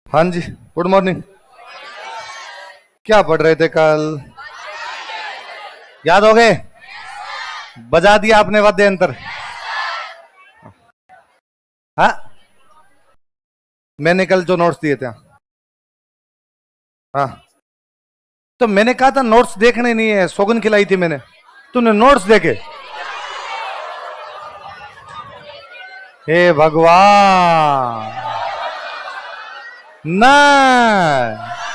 हाँ जी, good morning. क्या पढ़ रहे थे कल? याद हो गए? बजा दिया आपने वाद्य यंत्र? हाँ, मैंने कल जो नोट्स दिए थे। हाँ, तो मैंने कहा था नोट्स देखने नहीं है, सौगन खिलाई थी मैंने। तुमने नोट्स देखे? हे भगवान, ना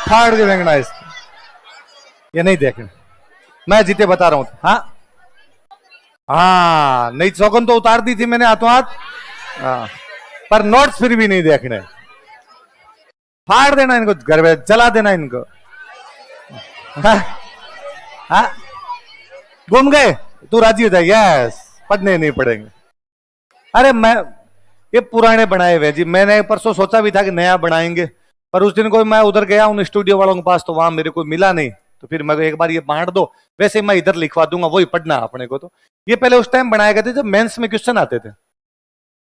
फाड़ के फेंकना इसको, ये नहीं देखना। मैं जीते बता रहा हूं। हाँ हाँ, नहीं सौगन तो उतार दी थी मैंने हाथों हाथ। हाँ, पर नोट्स फिर भी नहीं देखने। फाड़ देना इनको, घर में जला देना इनको। हाँ? हाँ? घूम गए? तू राजी हो जाए? यस, पढ़ने नहीं पड़ेंगे। अरे मैं ये पुराने बनाए हुए जी, मैंने परसों सोचा भी था कि नया बनाएंगे, पर उस दिन कोई मैं उधर गया उन स्टूडियो वालों के पास तो वहां मेरे को मिला नहीं, तो फिर मैं एक बार ये बांट दो, वैसे मैं इधर लिखवा दूंगा, वही पढ़ना अपने को। तो ये पहले उस टाइम बनाए गए थे जब मेंस में क्वेश्चन आते थे,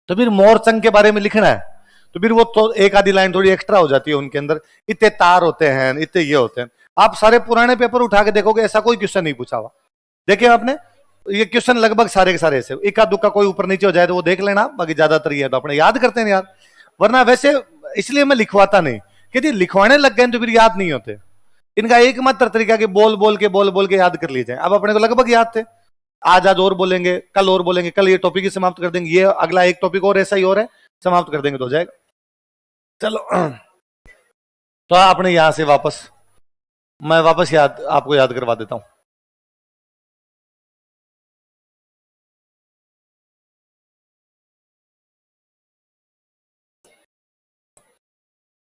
तो फिर मोरचंग के बारे में लिखना है, तो फिर वो तो एक आधी लाइन थोड़ी एक्स्ट्रा हो जाती है उनके अंदर, इतने तार होते हैं, इतने ये होते हैं। आप सारे पुराने पेपर उठा के देखोगे ऐसा कोई क्वेश्चन नहीं पूछा हुआ। देखिए आपने, ये क्वेश्चन लगभग सारे के सारे ऐसे, इक्का दुक्का कोई ऊपर नीचे हो जाए तो वो देख लेना, बाकी ज्यादातर ये तो अपने याद करते हैं यार, वरना वैसे इसलिए मैं लिखवाता नहीं, कि लिखवाने लग गए तो फिर याद नहीं होते। इनका एकमात्र तरीका कि बोल बोल के याद कर लीजिए। अब अपने को लगभग याद थे, आज और बोलेंगे, कल और बोलेंगे, कल ये टॉपिक ही समाप्त कर देंगे, ये अगला एक टॉपिक और ऐसा ही और है, समाप्त कर देंगे तो हो जाएगा। चलो, तो आपने यहां से वापस, मैं वापस याद आपको याद करवा देता हूं।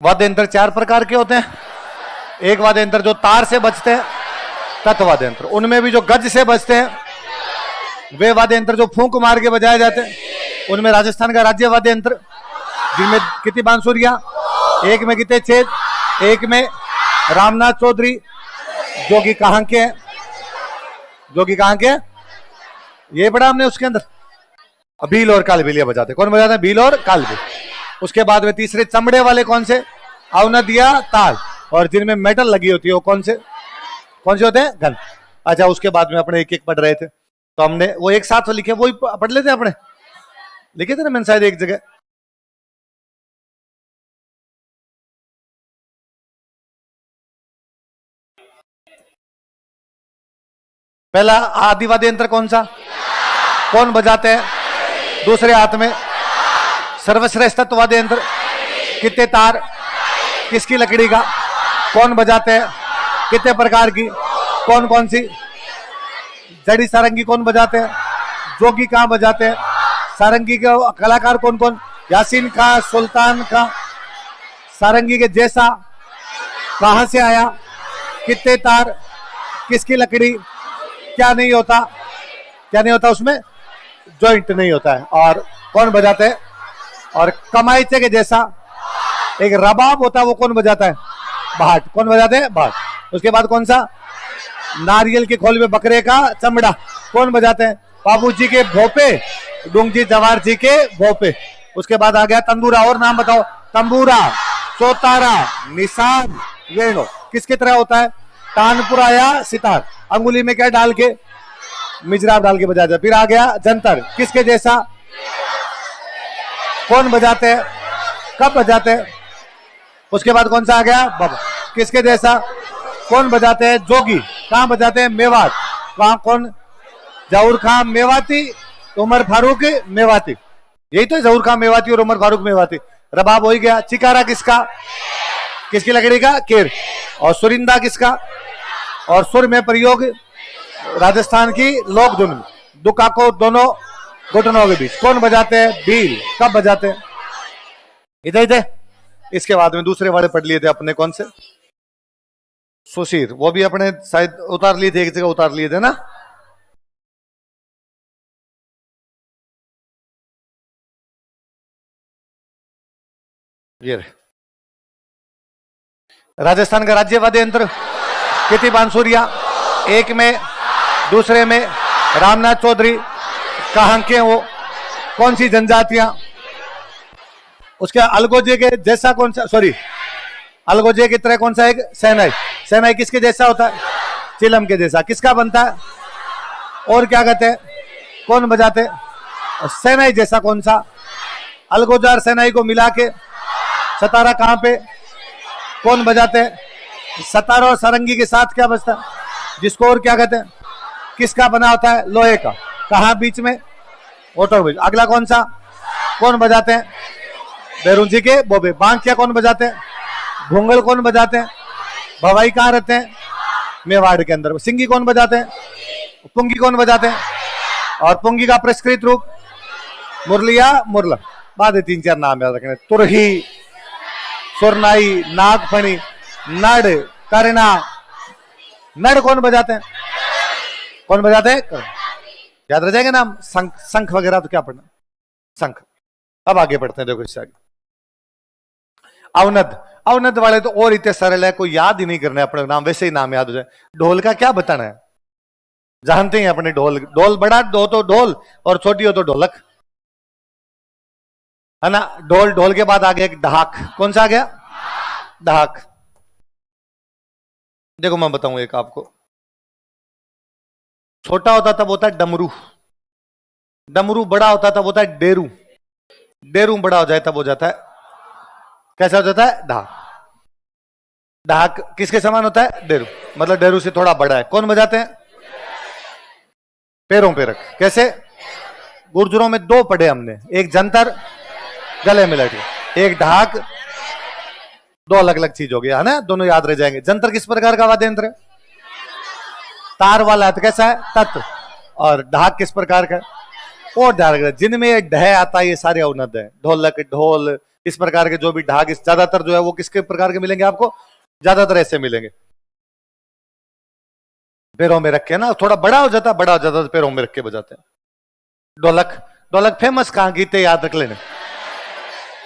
वाद्य यंत्र चार प्रकार के होते हैं। एक वाद्य यंत्र जो तार से बजते हैं, तत्वाद्य यंत्र। उनमें भी जो गज से बजते हैं वे वाद्य यंत्र जो फूंक मार के बजाए जाते हैं, उनमें राजस्थान का राज्य वाद्य यंत्र, जिनमें कितनी बांसुरियां, एक में कितने छेद, एक में रामनाथ चौधरी जो कि कहां के हैं, जो कि कहां के हैं, ये पढ़ा हमने उसके अंदर। भील और कालबेलिया बजाते, कौन बजाते हैं? भील और कालबेल। उसके बाद में तीसरे चमड़े वाले कौन से? अवनदिया ताल। और जिनमें मेटल लगी होती है वो कौन से होते हैं? घन। अच्छा, उसके बाद में अपने एक एक पढ़ रहे थे, तो हमने वो एक साथ लिखे, वही पढ़ लेते अपने, लिखे थे ना मैंने शायद एक जगह। पहला आदि वाद्य यंत्र कौन सा? कौन बजाते हैं? दूसरे हाथ में सर्वश्रेष्ठ वाद्य यंत्र, कितने तार, किसकी लकड़ी का, कौन बजाते हैं, कितने प्रकार की, कौन कौन सी, जड़ी सारंगी कौन बजाते हैं, जोगी कहाँ बजाते हैं, सारंगी के कलाकार कौन कौन, यासीन का, सुल्तान का, सारंगी के जैसा, कहां से आया, कितने तार, किसकी लकड़ी, क्या नहीं होता, क्या नहीं होता उसमें, जॉइंट नहीं होता है, और कौन बजाते हैं, और कमाईचे के जैसा एक रबाब होता है, वो कौन बजाता है, भाट, कौन बजाते हैं, भाट। उसके बाद कौन सा, नारियल के खोल में बकरे का चमड़ा, कौन बजाते हैं, बाबू जी के भोपे, डूंगजी जवार जी के भोपे। उसके बाद आ गया तंदूरा, और नाम बताओ, तंबूरा, चौतारा, निशान, वेणु, किसकी तरह होता है, तानपुरा या सितार, अंगुली में क्या डाल के, मिजराब डाल के बजाते हैं। फिर आ गया जंतर, किसके जैसा, कौन बजाते हैं, कब बजाते हैं। उसके बाद कौन सा आ गया, बाबा, किसके जैसा, कौन बजाते हैं, जोगी, कहां बजाते हैं, मेवात, वहां कौन, जहूर खां मेवाती, उमर फारूक मेवाती, यही तो जहूर खां मेवाती और उमर फारूक मेवाती। रबाब हो ही गया। चिकारा किसका, किसकी लकड़ी का, केर, और सुरिंदा किसका, और सुर में प्रयोग राजस्थान की लोक धुन, दुका को दोनों घुटनों के बीच, कौन बजाते हैं, बील, कब बजाते हैं, इधर इधर। इसके बाद में दूसरे वाले पढ़ लिए थे अपने, कौन से, सुशीर, वो भी अपने शायद उतार लिए थे, एक जगह उतार लिए थे ना। ये राजस्थान का राज्य वाद्य यंत्र, कितनी बांसुरिया, एक में, दूसरे में, रामनाथ चौधरी, कहां के वो, कौन सी जनजातियां। उसके अलगोजे के जैसा कौन सा, सॉरी, अलगोजे की तरह कौन सा, एक सेनाई, सेनाई किसके जैसा होता है, चिलम के जैसा, किसका बनता है, और क्या कहते हैं, कौन बजाते हैं, सेनाई जैसा कौन सा, अलगोजा और सेनाई को मिला के सतारा कहां पे, कौन बजाते हैं, सतारा और सारंगी के साथ क्या बजता है, जिसको और क्या कहते हैं, किसका बना होता है, लोहे का, कहां, बीच में, ऑटो बीच। अगला कौन सा, कौन बजाते हैं, बैरुंजी के बोबे। बांकिया कौन बजाते हैं, घुंगल कौन बजाते हैं, भवाई कहां रहते हैं, मेवाड़ के अंदर। सिंगी कौन बजाते हैं, पुंगी कौन बजाते हैं, और पुंगी का प्रस्कृत रूप मुरलिया, मुरला, बाद 3-4 नाम याद रखने, तुरही, सुरनाई, नागफणी, नड़, करना। नड़ कौन बजाते हैं, कौन बजाते हैं, याद रह जाएंगे नाम, शंख, शंख वगैरह तो क्या पढ़ना, शंख। अब आगे बढ़ते हैं, देखो इससे आगे, अवनद, अवनद वाले तो और इतने सरल है, कोई याद ही नहीं करना है अपने नाम, वैसे ही नाम याद हो जाए। ढोल का क्या बताना है, जानते हैं अपने ढोल, ढोल बड़ा हो तो ढोल, और छोटी हो तो ढोलक, है ना। ढोल, ढोल के बाद आ गया एक ढाक, कौन सा आ गया, ढाक। देखो मैं बताऊं एक आपको, छोटा होता तब होता है डमरू, डमरू बड़ा होता तब होता है डेरू, डेरू बड़ा हो जाए तब हो जाता है, कैसा हो जाता है, ढाक। ढाक किसके समान होता है, डेरू, मतलब डेरू से थोड़ा बड़ा है। कौन बजाते हैं, पैरों पे रख, कैसे, गुर्जरों में 2 पढ़े हमने, एक जंतर गले में लटके, एक ढाक, 2 अलग अलग चीज हो गया, है ना, दोनों याद रह जाएंगे। जंतर किस प्रकार का वाद्य यंत्र है, तार वाला है, तो कैसा है, तत्व, और ढाक किस प्रकार का है, और ढाक, जिनमें ढह आता है ये सारे अवनद है, ढोलक, ढोल, इस प्रकार के जो भी ढाक, ज्यादातर जो है वो किसके प्रकार के मिलेंगे आपको, ज्यादातर ऐसे मिलेंगे, पैरों में रख के ना, थोड़ा बड़ा हो जाता, बड़ा हो जाता तो पैरों में रख के बजाते हैं। ढोलक, ढोलक फेमस कहां की थे, याद रख लेने,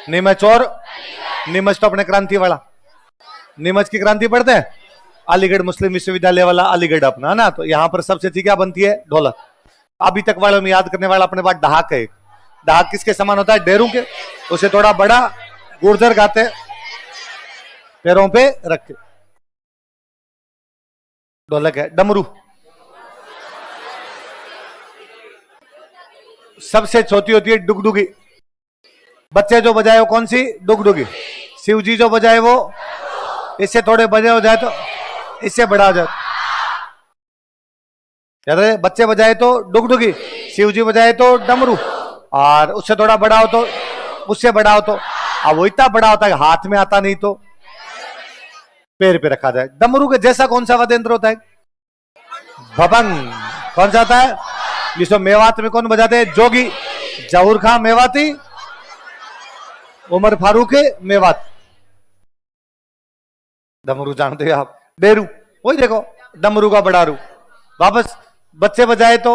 नीमच, और नीमच तो अपने क्रांति वाला, नीमच की क्रांति पढ़ते हैं, अलीगढ़ मुस्लिम विश्वविद्यालय वाला अलीगढ़ अपना, है ना, तो यहां पर सबसे अच्छी क्या बनती है, ढोलक। अभी तक वालों में याद करने वाला अपने पास ढाक है, ढाक किसके समान होता है, डेरू के, उसे थोड़ा बड़ा, गुर्जर गाते पैरों पे रख के। ढोलक है। डमरू सबसे छोटी होती है डुगडुगी, बच्चे जो बजाए वो कौन सी, डुगडुगी। शिव जी जो बजाए वो, इससे थोड़े बजे हो जाए तो इससे बड़ा हो जाए। याद रहे, बच्चे बजाए तो डुगडुगी, शिव जी बजाए तो डमरू, और उससे थोड़ा बड़ा हो तो, उससे बड़ा हो तो, अब वो इतना बड़ा होता है हाथ में आता नहीं तो पैर पे रखा जाए। डमरू के जैसा कौन सा वाद्य यंत्र होता है? भभंग। कौन सा आता है? जिसको मेवात में कौन बजाते हैं? जोगी, जहूर खां मेवाती, उमर फारूक मेवात। डमरू जानते हैं आप? डेरू, वही देखो डमरू का बड़ा रू। वापस बच्चे बजाए तो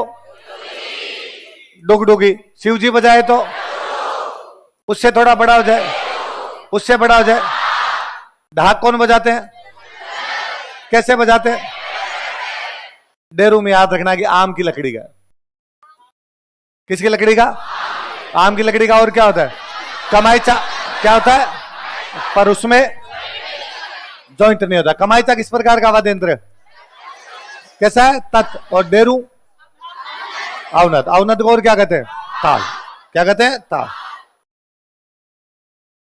डुगडुगी, शिव जी बजाए तो उससे थोड़ा बड़ा हो जाए, उससे बड़ा हो जाए। ढाक कौन बजाते हैं? कैसे बजाते हैं? डेरू में याद रखना कि आम की लकड़ी का। किसकी लकड़ी का? आम की लकड़ी का। और क्या होता है? कमाईचा। क्या होता है? पर उसमें जॉइंट नहीं होता। कमाईचा किस प्रकार का वाद्य यंत्र? कैसा है? तत्। और डेरू अवनत। अवनत को और क्या कहते हैं? ताल। क्या कहते हैं? ताल।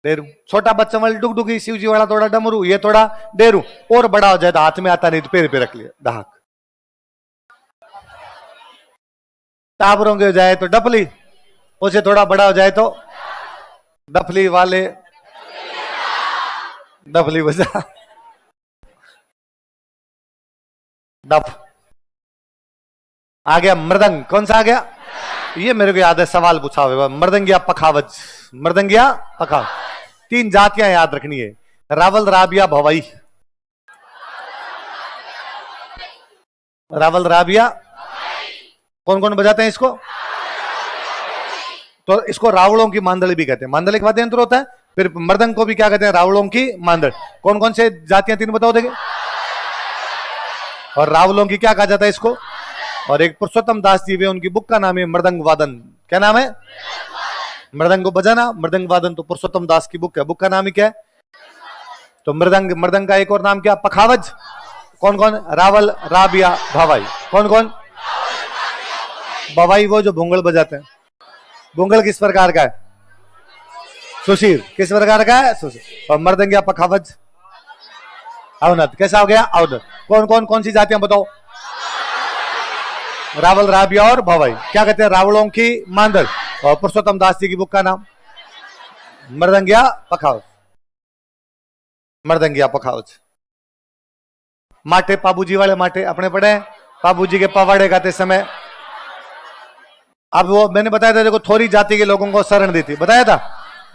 डेरू। छोटा बच्चा वाली डुगडुगी, शिव जी वाला थोड़ा डमरू, ये थोड़ा डेरू। और बड़ा हो जाए तो हाथ में आता नहीं तो पैर पे रख लिया, ढाक। टाबरों के हो जाए तो डफली, उसे थोड़ा बड़ा हो जाए तो डफली वाले, डफली बजा। डफ। आ गया मृदंग। कौन सा आ गया? ये मेरे को याद है, सवाल पूछा हुआ। मृदंगिया पखावज। मृदंगिया पखावज। 3 जातियां याद रखनी है। रावल, राबिया, भवाई। रावल, राबिया। कौन कौन बजाते हैं इसको? तो इसको रावलों की मांदली भी कहते हैं। मांदली के वाद्य यंत्र होता है। फिर मृदंग को भी क्या कहते हैं? रावलों की मांदल। कौन कौन से जातियां 3 बताओ देंगे? और रावलों की क्या कहा जाता है इसको? और एक पुरुषोत्तम दास जी वे, उनकी बुक का नाम है मृदंग वादन। क्या नाम है? मृदंग को बजाना। मृदंग वादन तो पुरुषोत्तम दास की बुक है। बुक का नाम ही क्या है? तो मृदंग। मृदंग का एक और नाम क्या? पखावज। कौन कौन? रावल, राबिया, भवाई। कौन कौन? भवाई वो जो भूंगल बजाते हैं। भूंगल किस प्रकार का है? सुशीर। किस प्रकार का है? सुशीर। और मृदंगिया पखावज अवनत। कैसा हो गया? अवनत। कौन कौन कौन सी जातियां बताओ? रावल, राबिया और भवाई। क्या कहते हैं? रावलों की मांदल। और पुरुषोत्तम दास जी की बुक का नाम मृदंगिया पखावज। मृदंगिया पखावज। माटे, पाबूजी वाले माटे अपने पढ़े हैं। पाबूजी के पवाड़े गाते समय। अब वो मैंने बताया था, देखो थोरी जाति के लोगों को शरण दी थी, बताया था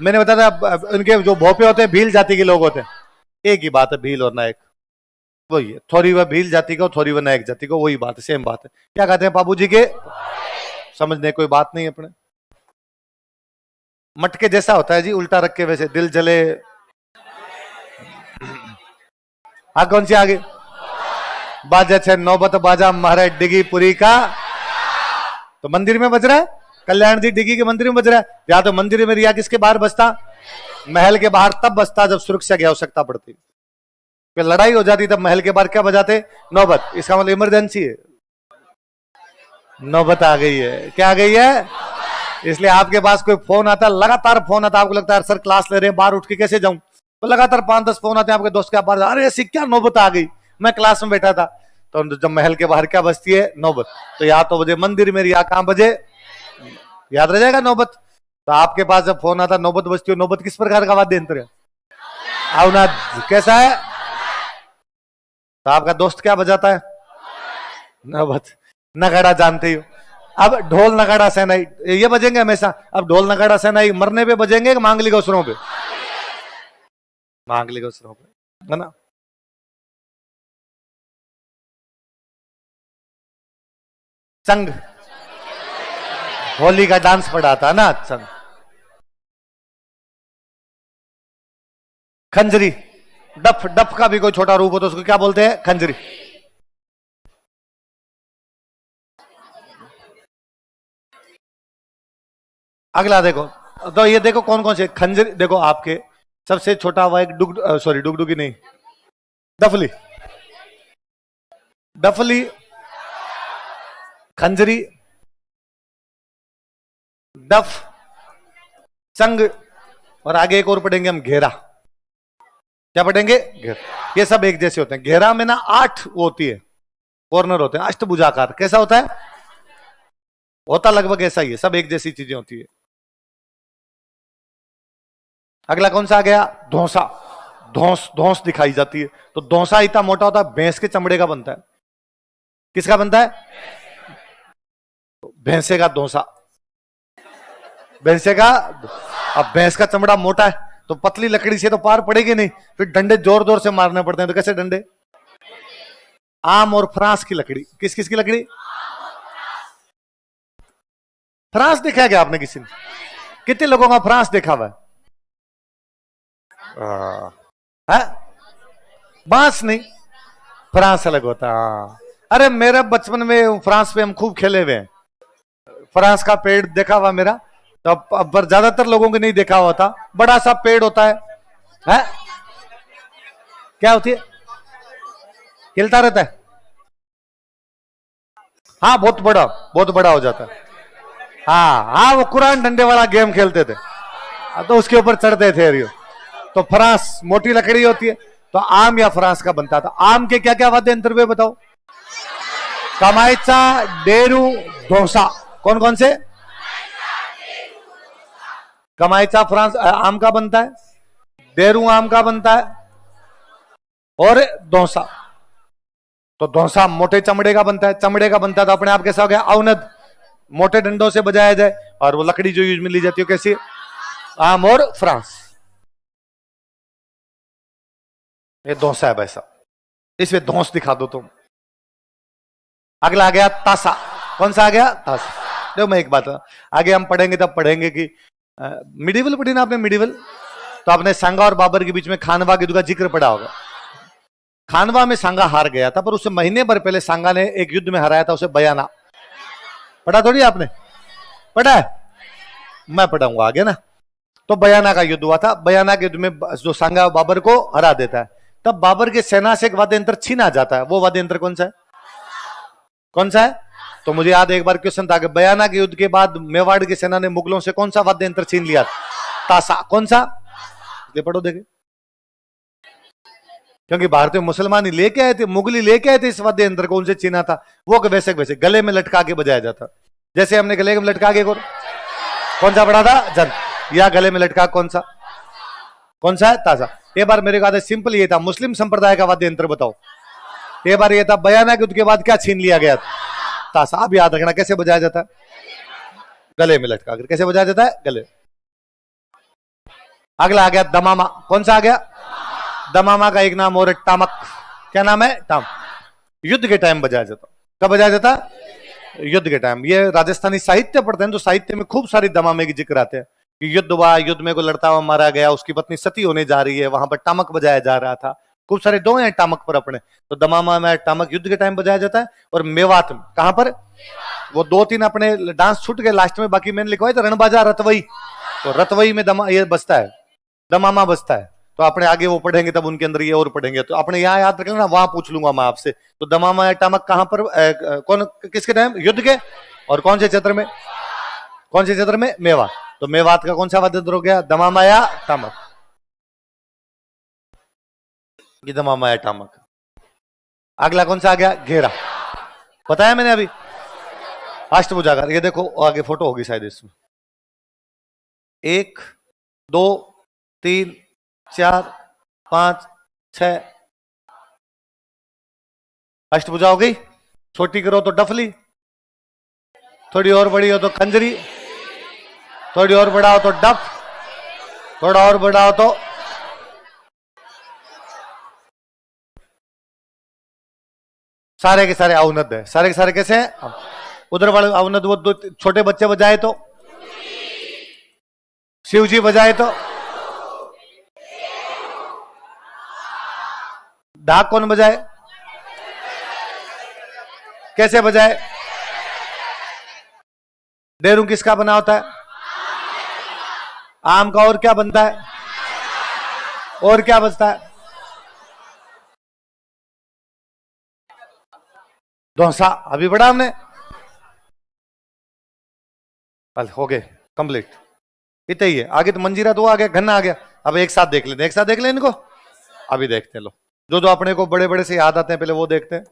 मैंने। बताया था उनके जो भोपे होते हैं भील जाति के लोग होते हैं। एक ही बात है, भील और नायक वही है। थोड़ी व भील जाति को, थोड़ी व नायक जाति को, वही बात है, सेम बात है। क्या कहते हैं? बाबूजी के समझने कोई बात नहीं अपने। मटके जैसा होता है जी, उल्टा रख के वैसे दिल जले। कौन सी आगे? बाजा छे नौबत बाजा महाराज डिगी पुरी का। तो मंदिर में बज रहा है, कल्याण जी डिगी के मंदिर में बज रहा है। या तो मंदिर में या किसके बाहर बजता? महल के बाहर तब बजता जब सुरक्षा की आवश्यकता पड़ती। फिर लड़ाई हो जाती तब महल के बाहर क्या बजाते? नौबत। इसका मतलब इमरजेंसी है, नौबत आ गई है। क्या आ गई है? इसलिए आपके पास कोई फोन आता है, लगातार फोन आता है, आपको लगता है सर क्लास ले रहे हैं, बाहर उठ के कैसे जाऊं? तो लगातार 5-10 फोन आते हैं आपके दोस्त के बाहर। अरे ऐसी क्या नौबत आ गई, मैं क्लास में बैठा था। तो जब महल के बाहर क्या बजती है? नौबत। तो या तो बजे मंदिर में या कहां बजे? याद रह जाएगा नौबत। तो आपके पास जब फोन आता नौबत बजती हो, नौबत किस प्रकार का वाद्य यंत्र है? अवनाद। कैसा है? तो आपका दोस्त क्या बजाता है? नौबत। नगाड़ा जानते हो। अब ढोल नगाड़ा सहनाई ये बजेंगे हमेशा। अब ढोल नगाड़ा सहनाई मरने पे बजेंगे कि मांगलिक अवसरों पे? मांगलिक अवसरों पे, है ना। चंग, होली का डांस पढ़ाता ना चंग। खंजरी। डफ। डफ का भी कोई छोटा रूप हो तो उसको क्या बोलते हैं? खंजरी। अगला देखो, तो ये देखो कौन कौन से खंजरी। देखो आपके सबसे छोटा हुआ एक डुगडुगी नहीं, डफली। डफली, खंजरी, डफ, चंग, और आगे एक और पढ़ेंगे हम, घेरा। क्या पढ़ेंगे? घेरा। ये सब एक जैसे होते हैं। घेरा में ना 8 होती है। कॉर्नर होते हैं, अष्टभुजाकार। कैसा होता है? होता लगभग ऐसा ही है, सब एक जैसी चीजें होती है। अगला कौन सा आ गया? धौंसा। धौंस, धौंस दिखाई जाती है। तो धौंसा इतना मोटा होता है, भैंस के चमड़े का बनता है। किसका बनता है? भैंसे का धौंसा, भैंसे का। अब भैंस का चमड़ा मोटा है तो पतली लकड़ी से तो पार पड़ेगी नहीं, फिर डंडे जोर जोर से मारने पड़ते हैं। तो कैसे डंडे? आम और फ्रांस की लकड़ी। किस किस की लकड़ी? फ्रांस देखा है क्या आपने किसी ने? कितने लोगों का फ्रांस देखा हुआ है? बांस नहीं, फ्रांस अलग होता है। अरे मेरे बचपन में फ्रांस पे हम खूब खेले हुए हैं। फ्रांस का पेड़ देखा हुआ मेरा, तो अब ज्यादातर लोगों को नहीं देखा हुआ था। बड़ा सा पेड़ होता है? क्या होती है? हिलता रहता है। हाँ, बहुत बड़ा हो जाता है। हाँ, वो कुरान डंडे वाला गेम खेलते थे तो उसके ऊपर चढ़ते थे रियो। तो फ्रांस मोटी लकड़ी होती है, तो आम या फ्रांस का बनता था। आम के क्या क्या वाद्य यंत्र हुए बताओ? कमाईचा, डेरू, धौंसा। कौन कौन से? कमाईचा फ्रांस आम का बनता है, डेरू आम का बनता है, और धौंसा। तो धौंसा मोटे चमड़े का बनता है। चमड़े का बनता है तो अपने आप कैसा हो गया? अवनद। मोटे डंडों से बजाया जाए, और वो लकड़ी जो यूज में ली जाती है कैसी? आम और फ्रांस। ये धौंसा है भाई साहब, इसमें धौंस दिखा दो तुम। अगला आ गया तासा। कौन सा आ गया? तासा। देखो मैं एक बात, आगे हम पढ़ेंगे तब पढ़ेंगे कि मिडिवल पढ़ी ना आपने? मिडिवल तो आपने सांगा और बाबर के बीच में खानवा युद्ध का जिक्र पढ़ा होगा। खानवा में सांगा हार गया था, पर उससे महीने भर पहले सांगा ने एक युद्ध में हराया था उसे, बयाना। पढ़ा थोड़ी आपने? पढ़ा है? मैं पढ़ाऊंगा आगे ना। तो बयाना का युद्ध हुआ था। बयाना के युद्ध में जो सांगा बाबर को हरा देता है, तब बाबर के सेना से एक वाद्य यंत्र छीना जाता है। वो वाद्य यंत्र कौन सा है? कौन सा है? तो मुझे याद है एक बार क्वेश्चन था कि बयाना के युद्ध के बाद मेवाड़ की सेना ने मुगलों से कौन सा वाद्य यंत्र छीन लिया? तासा। कौन सा? ये पढ़ो देखे। क्योंकि भारतीय मुसलमान ही लेके आए थे, मुगली लेके आए थे इस वाद्य यंत्र को, उनसे छीना था। वो वैसे वैसे गले में लटका के बजाया जाता, जैसे हमने गले में लटका के। कौन सा पढ़ा था? जन। या गले में लटका कौन सा? कौन सा है? तासा। एक बार मेरे को सिंपल ये था, मुस्लिम संप्रदाय का वाद्य यंत्र बताओ। एक बार ये था बयाना के युद्ध के बाद क्या छीन लिया गया? तासा। अब याद रखना कैसे बजाया जाता है? गले में लटका कर। कैसे बजाया जाता है? गले। अगला आ गया दमामा। कौन सा आ गया? दमामा का एक नाम और टामक। क्या नाम है? टाम। युद्ध के टाइम बजाया जाता। कब बजाया जाता? युद्ध के टाइम। ये राजस्थानी साहित्य पढ़ते हैं तो साहित्य में खूब सारी दमामे के जिक्र आते हैं कि युद्ध हुआ, युद्ध में को लड़ता हुआ मारा गया, उसकी पत्नी सती होने जा रही है, वहां पर टामक बजाया जा रहा था। खूब सारे दो हैं टामक पर अपने। तो दमामा में टामक युद्ध के टाइम बजाया जाता है। और मेवात में कहां पर? वो दो तीन अपने डांस छूट गए लास्ट में, बाकी मैंने लिखवाई तो रणबाजा रतवई। तो रतवई में ये बजता है, दमामा बजता है। तो अपने आगे वो पढ़ेंगे तब उनके अंदर ये और पढ़ेंगे। तो अपने यहाँ याद रखेंगे ना, वहां पूछ लूंगा मैं आपसे। तो दमामा या टामक कहां पर? कौन किसके टाइम? युद्ध के। और कौन से क्षेत्र में? कौन से क्षेत्र में? मेवात। तो मेवात का कौन सा वाद्य यंत्र हो गया? दमामा या टामक। ये दमामा या टामक। अगला कौन सा आ गया? घेरा। बताया मैंने अभी, अष्टभुजाकार। ये देखो आगे फोटो होगी शायद इसमें। 1 2 3 4 5 6 अष्टभुजा हो गई। छोटी करो तो डफली, थोड़ी और बड़ी हो तो कंजरी, थोड़ी और बड़ा हो तो डफ, थोड़ा और बड़ा हो तो सारे के सारे अवनद है। सारे के सारे कैसे हैं? उधर वाले अवनद वो दो छोटे बच्चे बजाए तो, शिव जी बजाए तो, ढाक कौन बजाए? कैसे बजाए? डेरू किसका बना होता है? आम का। और क्या बनता है? और क्या बजता है? धौंसा। अभी पढ़ा हमने। हो गए कंप्लीट, इतना ही है। आगे तो मंजीरा तो आ गया, घन्ना आ गया। अब एक साथ देख लेते, एक साथ देख लें इनको। अभी देखते हैं, लो जो जो अपने को बड़े बड़े से याद आते हैं पहले वो देखते हैं।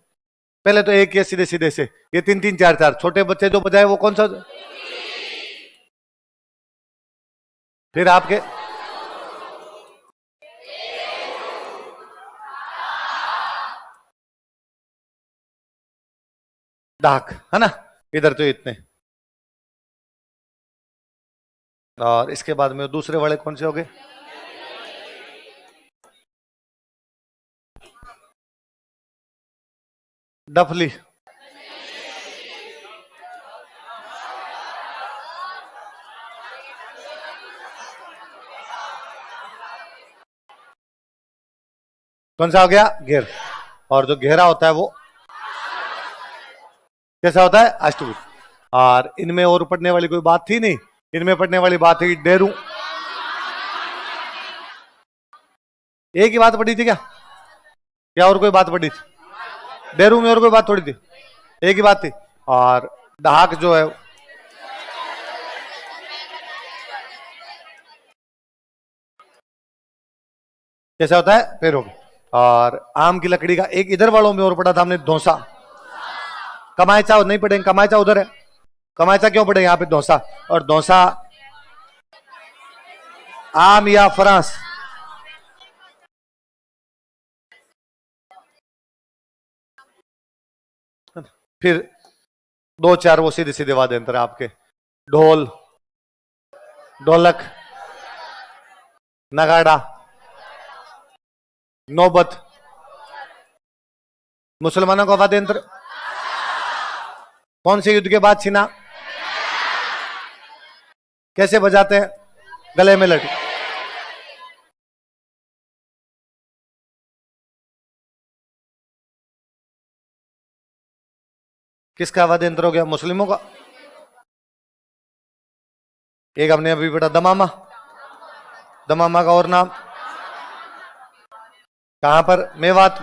पहले तो एक ये सीधे सीधे से, ये 3 3 4 4, छोटे बच्चे जो बजाए वो कौन सा? फिर आपके ढाक है ना, इधर तो इतने। और इसके बाद में दूसरे वाले कौन से हो गए? डफली, कौन सा हो गया? घेर। और जो घेरा होता है वो कैसा होता है? अष्टभुज। और इनमें और पढ़ने वाली कोई बात थी नहीं, इनमें पढ़ने वाली बात है डेरू। एक ही बात पढ़ी थी क्या? या और कोई बात पढ़ी थी? डेरू में और कोई बात थोड़ी थी, एक ही बात थी। और ढाक जो है कैसा होता है? पैरों में। और आम की लकड़ी का एक इधर वालों में और पढ़ा था हमने, धौसा। कमायचा नहीं पढ़ेंगे, कमायचा उधर है, कमायचा क्यों पढ़ेंगे यहाँ पे? धौसा। और धौसा आम या फ्रांस? फिर 2 4 वो सीधे सीधे वाद्यंत्र आपके, ढोल, ढोलक, नगाड़ा, नौबत। मुसलमानों का वाद्यंत्र कौन से युद्ध के बाद छीना? कैसे बजाते हैं? गले में लटके। किसका वाद्यंत्र हो गया? मुस्लिमों का। एक हमने अभी पढ़ा दमामा, दमामा का और नाम कहां पर? मेवात।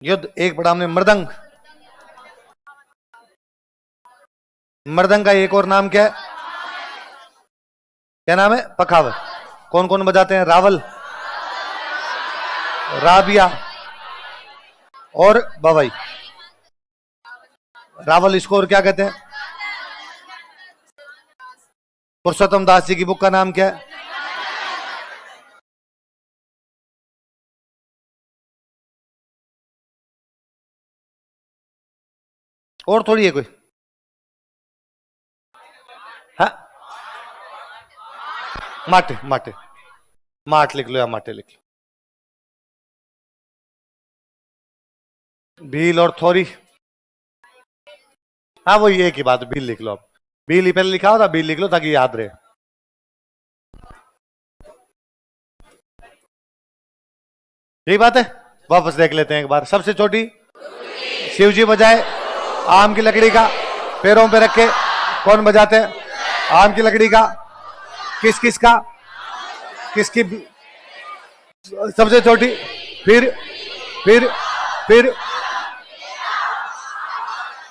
युद्ध एक पढ़ा हमने मृदंग, मृदंग का एक और नाम क्या है? क्या नाम है? पखावत। कौन कौन बजाते हैं? रावल, राबिया और बवई। रावल इसको और क्या कहते हैं? पुरुषोत्तम दास जी की बुक का नाम क्या है? और थोड़ी है कोई? हाँ, माटे, माटे, माट लिख लो या माटे लिख लो। भील और थोरी, हाँ वही एक ही बात, भील लिख लो। अब भील ही पहले लिखा होता, भील लिख लो ताकि याद रहे। यही बात है। वापस देख लेते हैं एक बार। सबसे छोटी शिव जी बजाए, आम की लकड़ी का, पैरों पे रख के कौन बजाते हैं? आम की लकड़ी का। किस किस का? किसकी? सबसे छोटी। फिर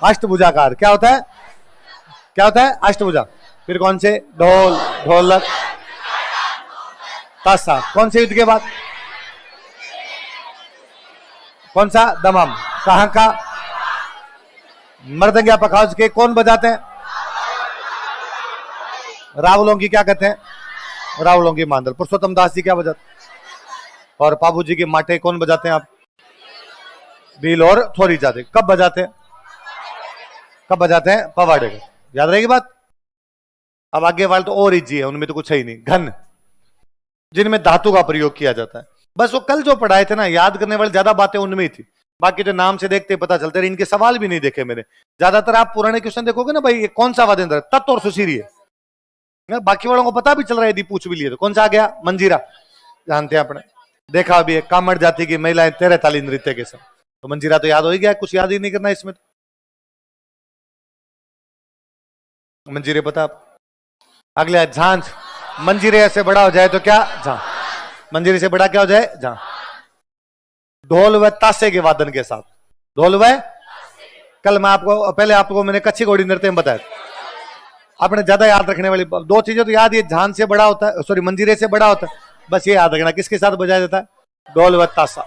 अष्टभुजाकार। क्या होता है? क्या होता है? अष्टभुजा। फिर कौन से? ढोल, ढोलक, ताशा। कौन से युद्ध के बाद? कौन सा? दमाम। कहां का? मृदंग या पखावज के कौन बजाते हैं? रावलों की क्या कहते हैं? रावलों की मांदल। पुरुषोत्तम दास जी क्या बजाते? और बाबू जी के माटे कौन बजाते हैं आप? भील और थोड़ी जाते। कब बजाते हैं? कब बजाते हैं? पवाड़े को। याद रहेगी बात। अब आगे वाले तो और इजी है, उनमें तो कुछ है ही नहीं। घन, जिनमें धातु का प्रयोग किया जाता है। बस वो कल जो पढ़ाए थे ना, याद करने वाली ज्यादा बातें उनमें ही थी। बाकी तो नाम से देखते पता चलते रहे। इनके सवाल भी नहीं देखे मैंने। ज्यादातर आप पुराने क्वेश्चन देखोगे ना भाई, ये कौन सा वाद्यंत्र है? तत्व और सुशीरी है। बाकी वालों को पता भी चल रहा है यदि पूछ भी लिए तो। कौन सा आ गया? मंजीरा, जानते हैं आपने, देखा भी है। कामड़ जाति की महिलाएं 13 ताली नृत्य के साथ, तो मंजीरा तो याद हो ही गया। कुछ याद ही नहीं करना इसमें। मंजीरे पता आप? अगले झांझ। मंजीरे से बड़ा हो जाए तो क्या? झांझ। मंजीरे से बड़ा क्या हो जाए? झांझ। ढोल व ताशे के वादन के साथ। ढोल व, कल मैं आपको, पहले आपको मैंने कच्ची घोड़ी नृत्य में बताया। आपने ज्यादा याद रखने वाली 2 चीजें तो याद, ये झांझ से बड़ा होता है, सॉरी मंजीरे से बड़ा होता है, बस ये याद रखना। किसके साथ बजाया जाता है? ढोल व ताशा।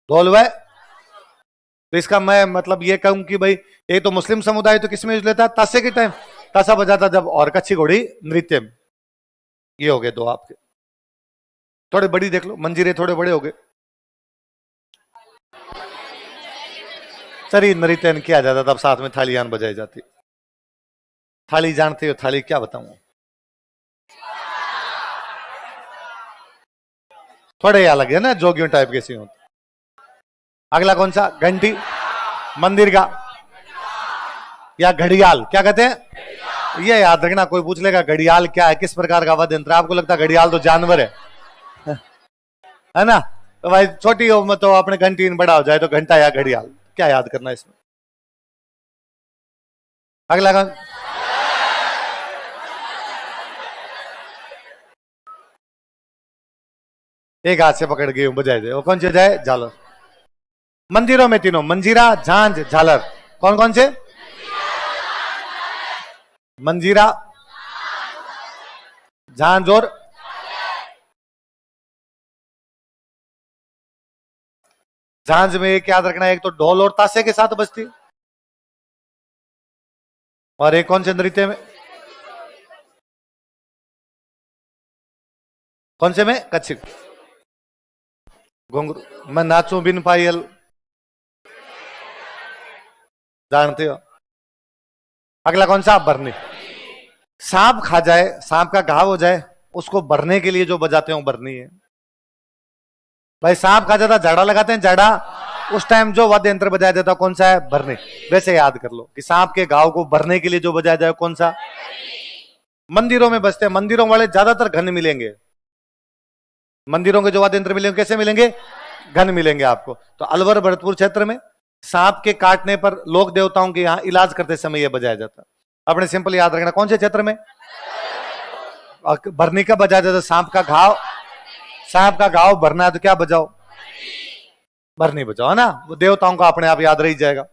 ढोल व, तो इसका मैं मतलब ये कहूं कि भाई ये तो मुस्लिम समुदाय तो किसमें यूज लेता है, तासे के टाइम तासा बजाता जब, और कच्ची घोड़ी नृत्य में। ये हो गए दो आपके। थोड़े बड़ी देख लो, मंजीरे थोड़े बड़े हो गए। सर नृत्य किया जाता तब साथ में थालियां बजाई जाती। थाली जानते हो, थाली क्या बताऊं, थोड़े अलग है ना, जोगियों टाइप के सी होते। अगला कौन सा, घंटी, मंदिर का, या घड़ियाल, क्या कहते हैं, ये याद रखना। कोई पूछ लेगा घड़ियाल क्या है, किस प्रकार का वाद्य यंत्र, आपको लगता है घड़ियाल तो जानवर है ना, तो भाई छोटी उम्र तो अपने घंटी बड़ा हो जाए तो घंटा या घड़ियाल, क्या याद करना इसमें। अगला कौन, एक हाथ से पकड़ के बजाए दे, वो कौन से जाए, झालर। मंदिरों में तीनों, मंजीरा, झांझ, झालर, कौन कौन से, मंजीरा, झांझ और झांझ में एक याद रखना, एक तो ढोल और तासे के साथ बजती, और एक कौन से नृत्य में, कौन से में, कच्ची घुंघरू, मैं नाचूं बिन पायल, जानते हो। अगला कौन सा, भरने, सांप खा जाए, सांप का घाव हो जाए, उसको भरने के लिए जो बजाते हो भरनी है। भाई सांप खा जाता, झाड़ा लगाते हैं, झाड़ा, उस टाइम जो वाद्य यंत्र बजाया जाता कौन सा है, भरने। वैसे याद कर लो कि सांप के घाव को भरने के लिए जो बजाया जाए कौन सा, मंदिरों में बजते हैं। मंदिरों वाले ज्यादातर घन मिलेंगे, मंदिरों के जो वाद्य यंत्र मिलेंगे कैसे मिलेंगे, घन मिलेंगे आपको। तो अलवर भरतपुर क्षेत्र में सांप के काटने पर लोक देवताओं के यहाँ इलाज करते समय यह बजाया जाता। अपने सिंपल याद रखना, कौन से क्षेत्र में, भरने का बजाया जाता, सांप का घाव, सांप का घाव भरना है तो क्या बजाओ, भरनी बजाओ, है ना, वो देवताओं का अपने आप याद रह जाएगा।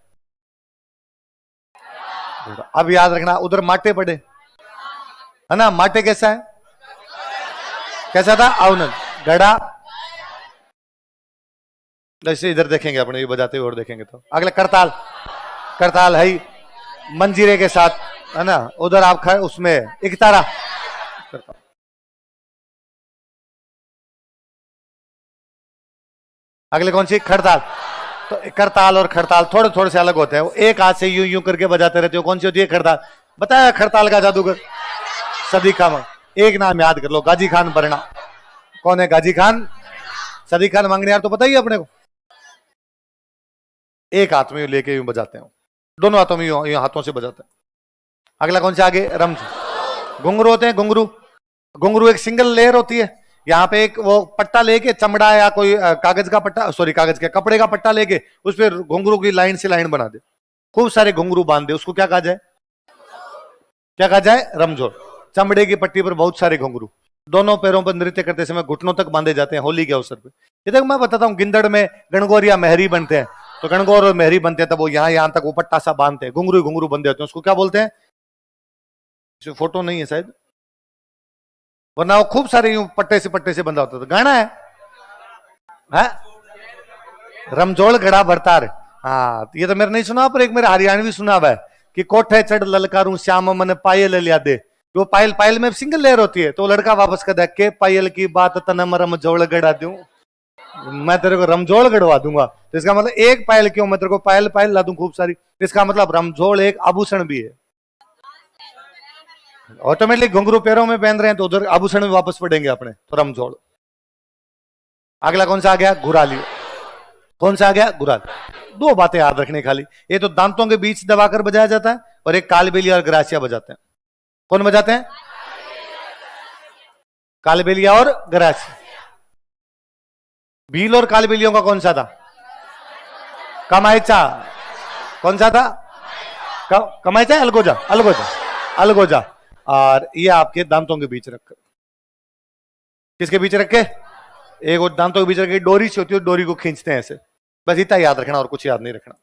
अब याद रखना, उधर माटे पड़े, है ना, माटे कैसा है, कैसा था, अवनन, गड़ा, जैसे इधर देखेंगे अपने ये बजाते हुए और देखेंगे तो। अगला करताल, करताल है मंजीरे के साथ, है ना, उधर आप खड़े उसमें एक तारा, करताल। अगले कौन सी, खड़ताल। तो करताल और खड़ताल थोड़े थोड़े से अलग होते हैं, वो एक हाथ से यूं यूं करके बजाते रहते हो, कौन सी होती है, खड़ताल। बताया खड़ताल का जादूगर, सदी खान, एक नाम याद कर लो, गाजी खान बरना। कौन है गाजी खान, सदी खान मंगनियार तो पता ही है अपने को। एक हाथ में लेके यूं बजाते हैं, दोनों हाथों में यूं हाथों से बजाते हैं। अगला कौन सा, आगे रम, घुंघरू होते हैं, घुंघरू, घुंघरू एक सिंगल लेयर होती है, यहाँ पे एक वो पट्टा लेके, चमड़ा या कोई कागज का पट्टा, सॉरी कागज के कपड़े का पट्टा लेके उस पर घुंघरू की लाइन से लाइन बना दे, खूब सारे घुंघरू बांध दे, उसको क्या कहा जाए, क्या कहा जाए, रमझोड़। चमड़े की पट्टी पर बहुत सारे घुंघरू, दोनों पैरों पर नृत्य करते समय घुटनों तक बांधे जाते हैं होली के अवसर पर। ये तक मैं बताता हूँ, गिंदड़ में गणगौर या मेहरी बनते हैं, तो गणगौर और मेहरी बनते हैं तब वो यहाँ तक वो पट्टा सा बांधते हैं, घुंघरू घुंघरू बंधे होते हैं, उसको क्या बोलते हैं, फोटो नहीं है शायद, वरना वो खूब सारे यूं पट्टे से बंधा होता था। गाना है? रमझोड़ गड़ा भरतार। हाँ, ये तो मेरे नहीं सुना, पर एक मेरे हरियाणवी सुना हुआ है कि कोठे चढ़ ललकारूं श्याम मन पायल लिया दे। वो पायल, पायल में सिंगल लेयर होती है, तो लड़का वापस कर दे के पायल की बात तनम रमझोड़ गड़ा दूं, मैं तेरे को रमझोड़ गड़वा दूंगा। तो इसका मतलब एक पायल क्यों, मैं तेरे को पायल पायल ला दूं खूब सारी। इसका मतलब रमझोड़ एक आभूषण भी है। ऑटोमेटिक घुंघरू पैरों में पहन रहे हैं तो उधर आभूषण में वापस पड़ेंगे अपने, तो रमझोड़। अगला कौन सा आ गया, घुराली। कौन सा आ गया, घुराली। दो बातें याद रखने खाली, ये तो दांतों के बीच दबाकर बजाया जाता है, और एक कालबेलिया और ग्रासिया बजाते हैं। कौन बजाते हैं, कालबेलिया और ग्रासिया। भील और कालबेलियों का कौन सा था, कमाईचा। कौन सा था, कमाईचा, अलगोजा, अलगोजा, अलगोजा। और ये आपके दांतों के बीच रखकर, किसके बीच रख के, एक और दांतों के बीच रख के डोरी से होती है, डोरी को खींचते हैं ऐसे, बस इतना याद रखना और कुछ याद नहीं रखना।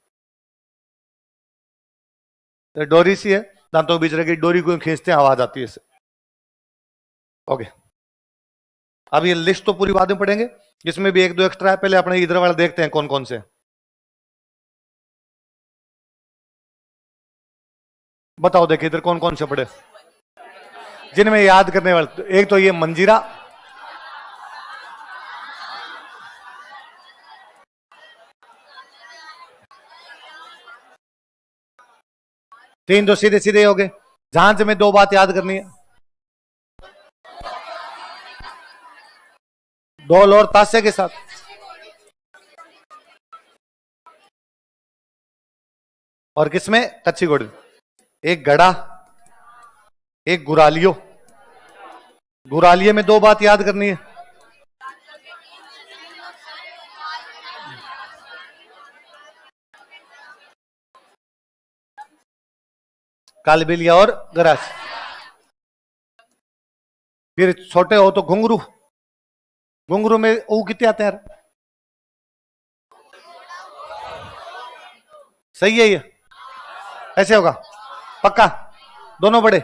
तो डोरी सी है, दांतों के बीच रख के डोरी को खींचते हैं, आवाज आती है इससे। ओके, अब ये लिस्ट तो पूरी बाद में पढ़ेंगे, इसमें भी एक दो एक्स्ट्रा है, पहले अपने इधर वाले देखते हैं कौन कौन से। बताओ देखिए इधर कौन कौन से पड़े जिनमें याद करने वाले। एक तो ये मंजीरा, तीन तो सीधे सीधे हो गए। झांझ में दो बात याद करनी है, ढोल और ताशे के साथ। और किसमें? कच्ची घोड़ी। एक घड़ा, एक गुरालियो। गुरालिये में दो बात याद करनी है, कालबेलिया और गरास। फिर छोटे हो तो घुंघरू। घुंघरू में ऊ कितने आते हैं यार? सही है ये, ऐसे होगा पक्का, दोनों बड़े।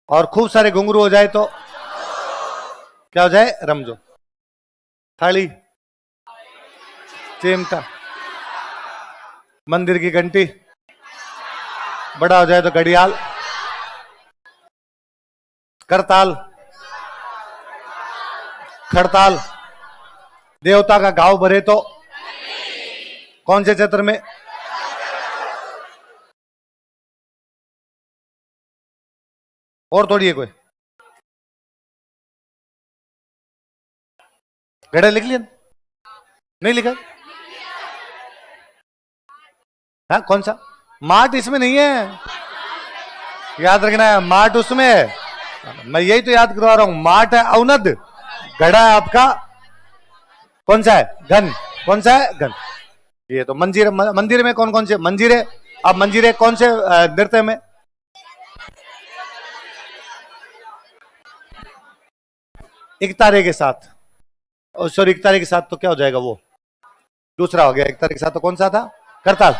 और खूब सारे घुंघरू हो जाए तो क्या हो जाए? रमजो। थाली, चिमटा, मंदिर की घंटी, बड़ा हो जाए तो घड़ियाल, करताल, खड़ताल। देवता का गांव भरे तो कौन से क्षेत्र में? और थोड़ी है कोई? घड़ा लिख लिया? नहीं लिखा? हाँ कौन सा? माट इसमें नहीं है, याद रखना है, माट उसमें है। मैं यही तो याद करवा रहा हूं, माट है औनद, घड़ा है आपका कौन सा है? घन। कौन सा है? घन। ये तो मंजीर। मंदिर में कौन कौन से मंजीरे? अब मंजीरे कौन से नृत्य में? एक तारे के साथ, सॉरी एक तारे के साथ तो क्या हो जाएगा? वो दूसरा हो गया। एक तारे के साथ तो कौन सा था? करताल।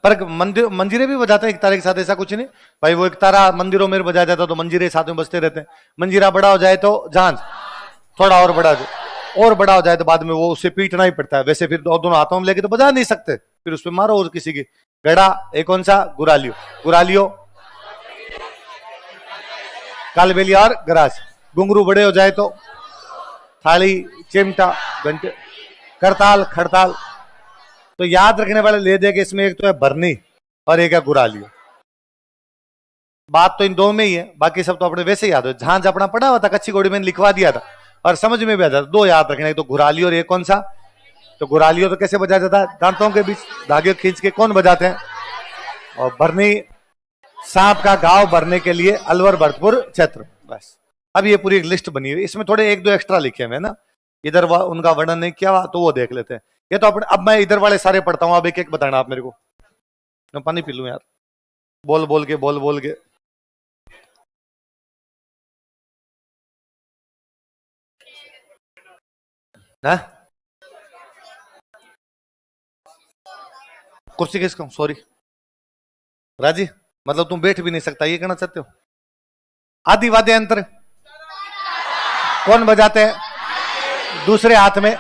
पर मंदिर मंजीरे भी बजाते हैं एक तारे के साथ, ऐसा कुछ नहीं भाई। वो एक तारा मंदिरों में बजाया जाता तो मंजीरे साथ में बजते रहते हैं। मंजीरा बड़ा हो जाए तो झांझ, थोड़ा और बड़ा और बड़ा हो जाए तो बाद में वो उससे पीटना ही पड़ता है। वैसे फिर दोनों हाथों में लेके तो बजा नहीं सकते, फिर उस पर मारो और किसी की। गड़ा एक कौन सा? गुरालियो। गुरालियो, कालबेलिया और गरास। घुंघरू बड़े हो जाए तो थाली, चिमटा, घंटे, करताल, खड़ताल। तो याद रखने वाले ले दे के इसमें एक तो है भरनी और एक है गुरालियो। बात तो इन दो में ही है, बाकी सब तो अपने वैसे ही याद हो। झांझ अपना पड़ा हुआ था, कच्ची घोड़ी मैंने लिखवा दिया था और समझ में भी आता था। दो याद रखने, एक तो गुरालियो और एक कौन सा? तो गुरालियो तो कैसे बजाया जाता है? दांतों के बीच धागे खींच के कौन बजाते हैं? और भरनी सांप का घाव भरने के लिए अलवर भरतपुर क्षेत्र। बस अब ये पूरी एक लिस्ट बनी हुई, इसमें थोड़े एक दो एक्स्ट्रा लिखे हुए ना, इधर उनका वर्णन नहीं किया तो वो देख लेते हैं। ये तो अपने, अब मैं इधर वाले सारे पढ़ता हूं, अब एक एक बताना आप मेरे को। मैं पानी पी लूं यार, बोल बोल के। ना कुर्सी किसका? सॉरी राजी, मतलब तुम बैठ भी नहीं सकता, ये कहना चाहते हो? आदि वाद्य यंत्र कौन बजाते हैं? दूसरे हाथ में।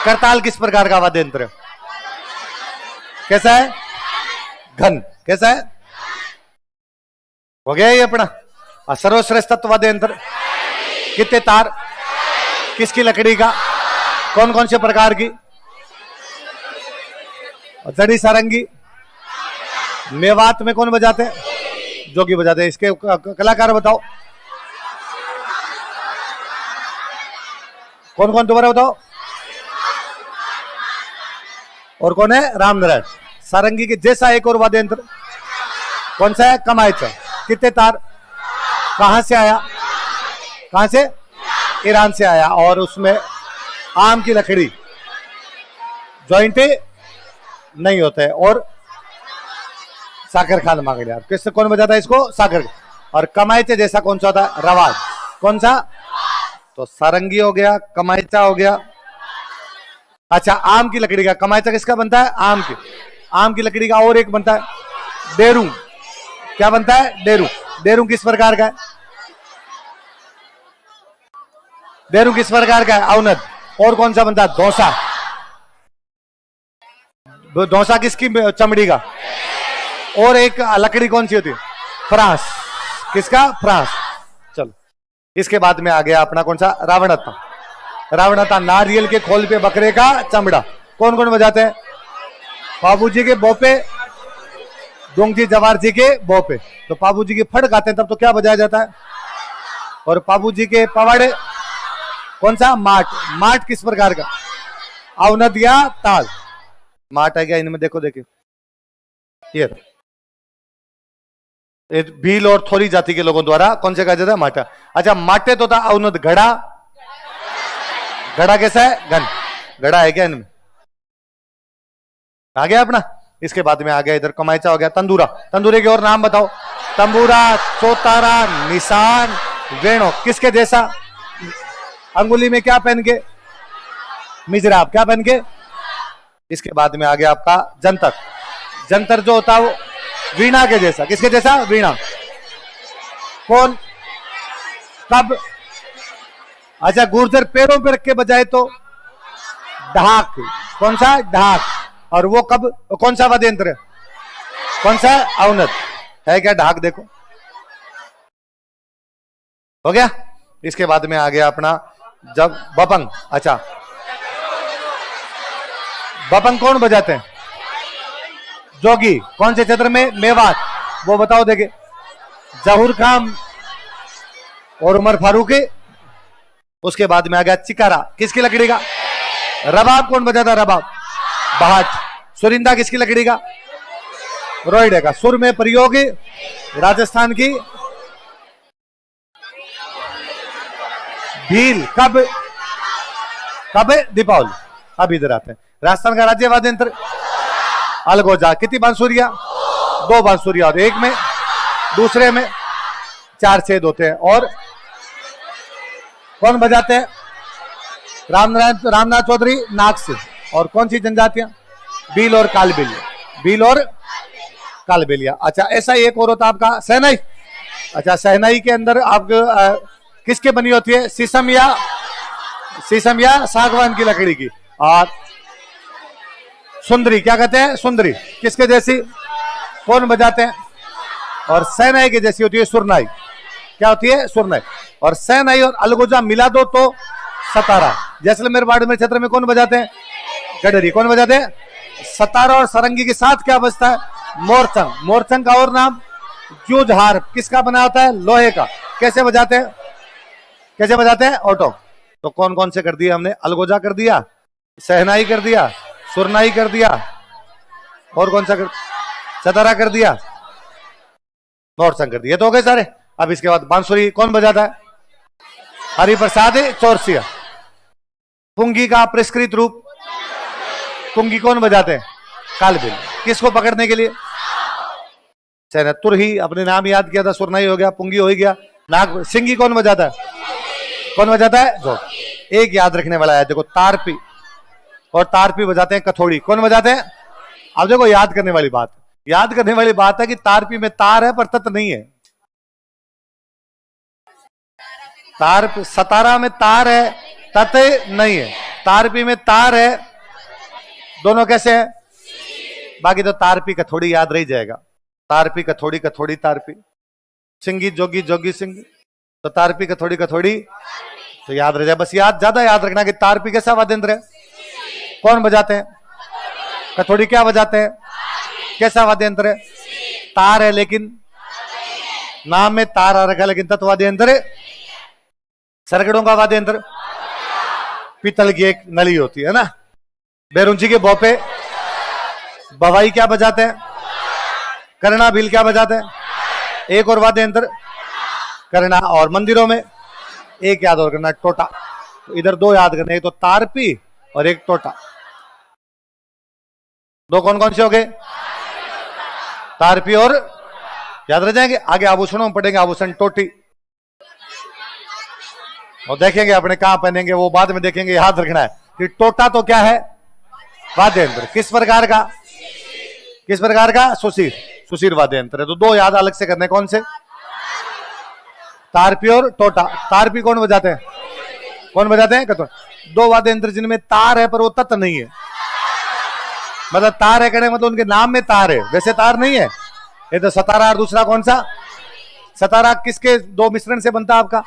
करताल किस प्रकार का वाद्य यंत्र है? कैसा है? घन। कैसा है? हो गया ये अपना सर्वश्रेष्ठ तत्व वाद्य यंत्र। कितने तार? किसकी लकड़ी का? कौन कौन से प्रकार की? जड़ी सारंगी। मेवात में कौन बजाते हैं? जोगी बजाते हैं। इसके कलाकार बताओ कौन कौन, दोबारा बताओ। और कौन है? रामनारायण। सारंगी के जैसा एक और वाद्य यंत्र कौन सा है? कमायचा। कितने तार? कहां से आया? कहां से? ईरान से आया। और उसमें आम की लकड़ी, जॉइंटे नहीं होते। और साकर खान मांग यार, किससे कौन बजाता है इसको? साकर। और कमायचे जैसा कौन सा होता है? रवाज। कौन सा? तो सारंगी हो गया, कमायचा हो गया। अच्छा आम की लकड़ी का कमायचा किसका बनता है? आम की लकड़ी का। और एक बनता है डेरू क्या बनता है? डेरू। डेरू किस प्रकार का है? डेरू किस प्रकार का है? अवनद। और कौन सा बनता है? डोसा। डोसा किसकी चमड़ी का? और एक लकड़ी कौन सी होती है? फ्रांस। किसका? फ्रांस। चलो, इसके बाद में आ गया अपना कौन सा? रावणता। रावणता, नारियल के खोल पे बकरे का चमड़ा। कौन कौन बजाते हैं? बाबूजी के बोपे, डोंगजी जवार जी के बोपे। तो बाबूजी की फड़ गाते हैं तब तो क्या बजाया जाता है? और बाबूजी के पवाड़े कौन सा? माट। माट किस प्रकार का? अवनद या ताल? माट है क्या इनमें? देखो देखिए, ये भील और थोड़ी जाति के लोगों द्वारा कौन से कहा जाता है? माटा। अच्छा, माटे तो था अवनद। घड़ा, घड़ा कैसा है? घन। घड़ा है क्या इनमें? आ गया अपना। इसके बाद में आ गया इधर कमाईचा हो गया। तंदूरा। तंदूरे के और नाम बताओ? तंबूरा, चौतारा, निशान, वेणो। किसके जैसा? अंगुली में क्या पहन के? मिजराब। क्या पहन के? इसके बाद में आ गया आपका जंतर। जंतर जो होता है वो वीणा के जैसा। किसके जैसा? वीणा। कौन? कब? अच्छा, गुर्जर पैरों पे रख के बजाए तो ढाक। कौन सा? ढाक। और वो कब? कौन सा वाद्य यंत्र? कौन सा? अवनद। है क्या ढाक? देखो, हो गया। इसके बाद में आ गया अपना जब बपंग। अच्छा, बपंग कौन बजाते हैं? जोगी। कौन से क्षेत्र में? मेवात। वो बताओ देखे। जहूर खान और उमर फारूकी। उसके बाद में आ गया चिकारा। किसकी लकड़ी का? रबाब। कौन बजाता? रबाब, बहाट। सुरिंदा किसकी लकड़ी का? रोइडे का। सुर में प्रयोग राजस्थान की भील। कब? कब? दीपावली। अब इधर आते हैं। राजस्थान का राज्य वाद्य यंत्र अलगोजा। कितनी बांसुरिया? 2 बांसुरिया। और एक में, दूसरे में 4 छेद होते हैं। और कौन बजाते हैं? रामनाथ चौधरी, नाग सिंह। और कौन सी जनजातियां? भील और कालबेलिया। भील और कालबेलिया। अच्छा, ऐसा एक और होता आपका सहनाई। अच्छा, सहनाई के अंदर आप किसके बनी होती है? शीशम या सागवान की लकड़ी की। और सुंदरी। क्या कहते हैं? सुंदरी। किसके जैसी? कौन बजाते हैं? और सहनाई की जैसी होती है सुरनाई। क्या होती है? सुरनाई। और सहनाई और अलगोजा मिला दो तो सतारा। जैसलमेर बाड़मेर क्षेत्र में कौन बजाते हैं? गडरी। कौन बजाते हैं? सतारा और सरंगी के साथ क्या बजता है? मोरचंग। मोरचंग का और नाम जूझहार। किसका बना होता है? लोहे का। कैसे बजाते हैं? कैसे बजाते हैं? ऑटो। तो कौन कौन से कर दिया हमने? अलगोजा कर दिया, सहनाई कर दिया, सुरनाई कर दिया, और कौन सा कर? सतारा कर दिया, मोरचंग कर दिया। तो हो गए सारे। अब इसके बाद बांसुरी कौन बजाता है? हरिप्रसाद चौरसिया। पुंगी का परिष्कृत रूप पुंगी कौन बजाते हैं? कालबेल। किसको पकड़ने के लिए? तुरही। अपने नाम याद किया था, सुरनाई हो गया, पुंगी हो ही गया। नाग। सिंगी कौन बजाता है? कौन बजाता है? जो एक याद रखने वाला है, देखो तारपी। और तारपी बजाते हैं कथोड़ी। कौन बजाते हैं? अब देखो याद करने वाली बात, याद करने वाली बात है कि तारपी में तार है पर तत् नहीं है। तार सतारा में तार है, तत् नहीं है। तारपी में तार है, दोनों कैसे है? बाकी तो तारपी कथोड़ी याद रही जाएगा। तारपी कथोड़ी, कथोड़ी तारपी। सिंगी जोगी, जोगी सिंगी। तो तारपी कथोड़ी, कथोड़ी तो याद रह जाए। बस याद ज्यादा याद रखना कि तारपी कैसा वाद्य यंत्र है, कौन बजाते हैं? कथोड़ी क्या बजाते हैं? कैसा वाद्य यंत्र है? तार है लेकिन नाम में तार आ रखा है, लेकिन तत्व वाद्य यंत्र है। सरगड़ों का वाद्य यंत्र पीतल की एक नली होती है ना। बेरुंची के भोपे। बवाई क्या बजाते हैं? करना भील क्या बजाते हैं? एक और वाद्य यंत्र करना। और मंदिरों में एक याद और करना, टोटा। तो इधर 2 याद करने, एक तो तारपी और एक टोटा। 2 कौन कौन से हो गए? तारपी और याद रह जाएंगे। आगे आभूषणों में पढ़ेंगे, आभूषण टोटी, और देखेंगे अपने कहां पहनेंगे वो बाद में देखेंगे। याद रखना है कि टोटा तो क्या है? वाद्य यंत्र। किस प्रकार का? किस प्रकार का? सुशीर। सुशीर वाद्य यंत्र है। तो दो याद अलग से करने, कौन से? तारपी और टोटा। तारपी कौन बजाते हैं? कौन बजाते हैं? दो वाद्य यंत्र जिनमें तार है पर वो तत्व नहीं है। मतलब तार है कहने मतलब उनके नाम में तार है, वैसे तार नहीं है। ये तो सतारा और दूसरा कौन सा? सतारा किसके दो मिश्रण से बनता है आपका?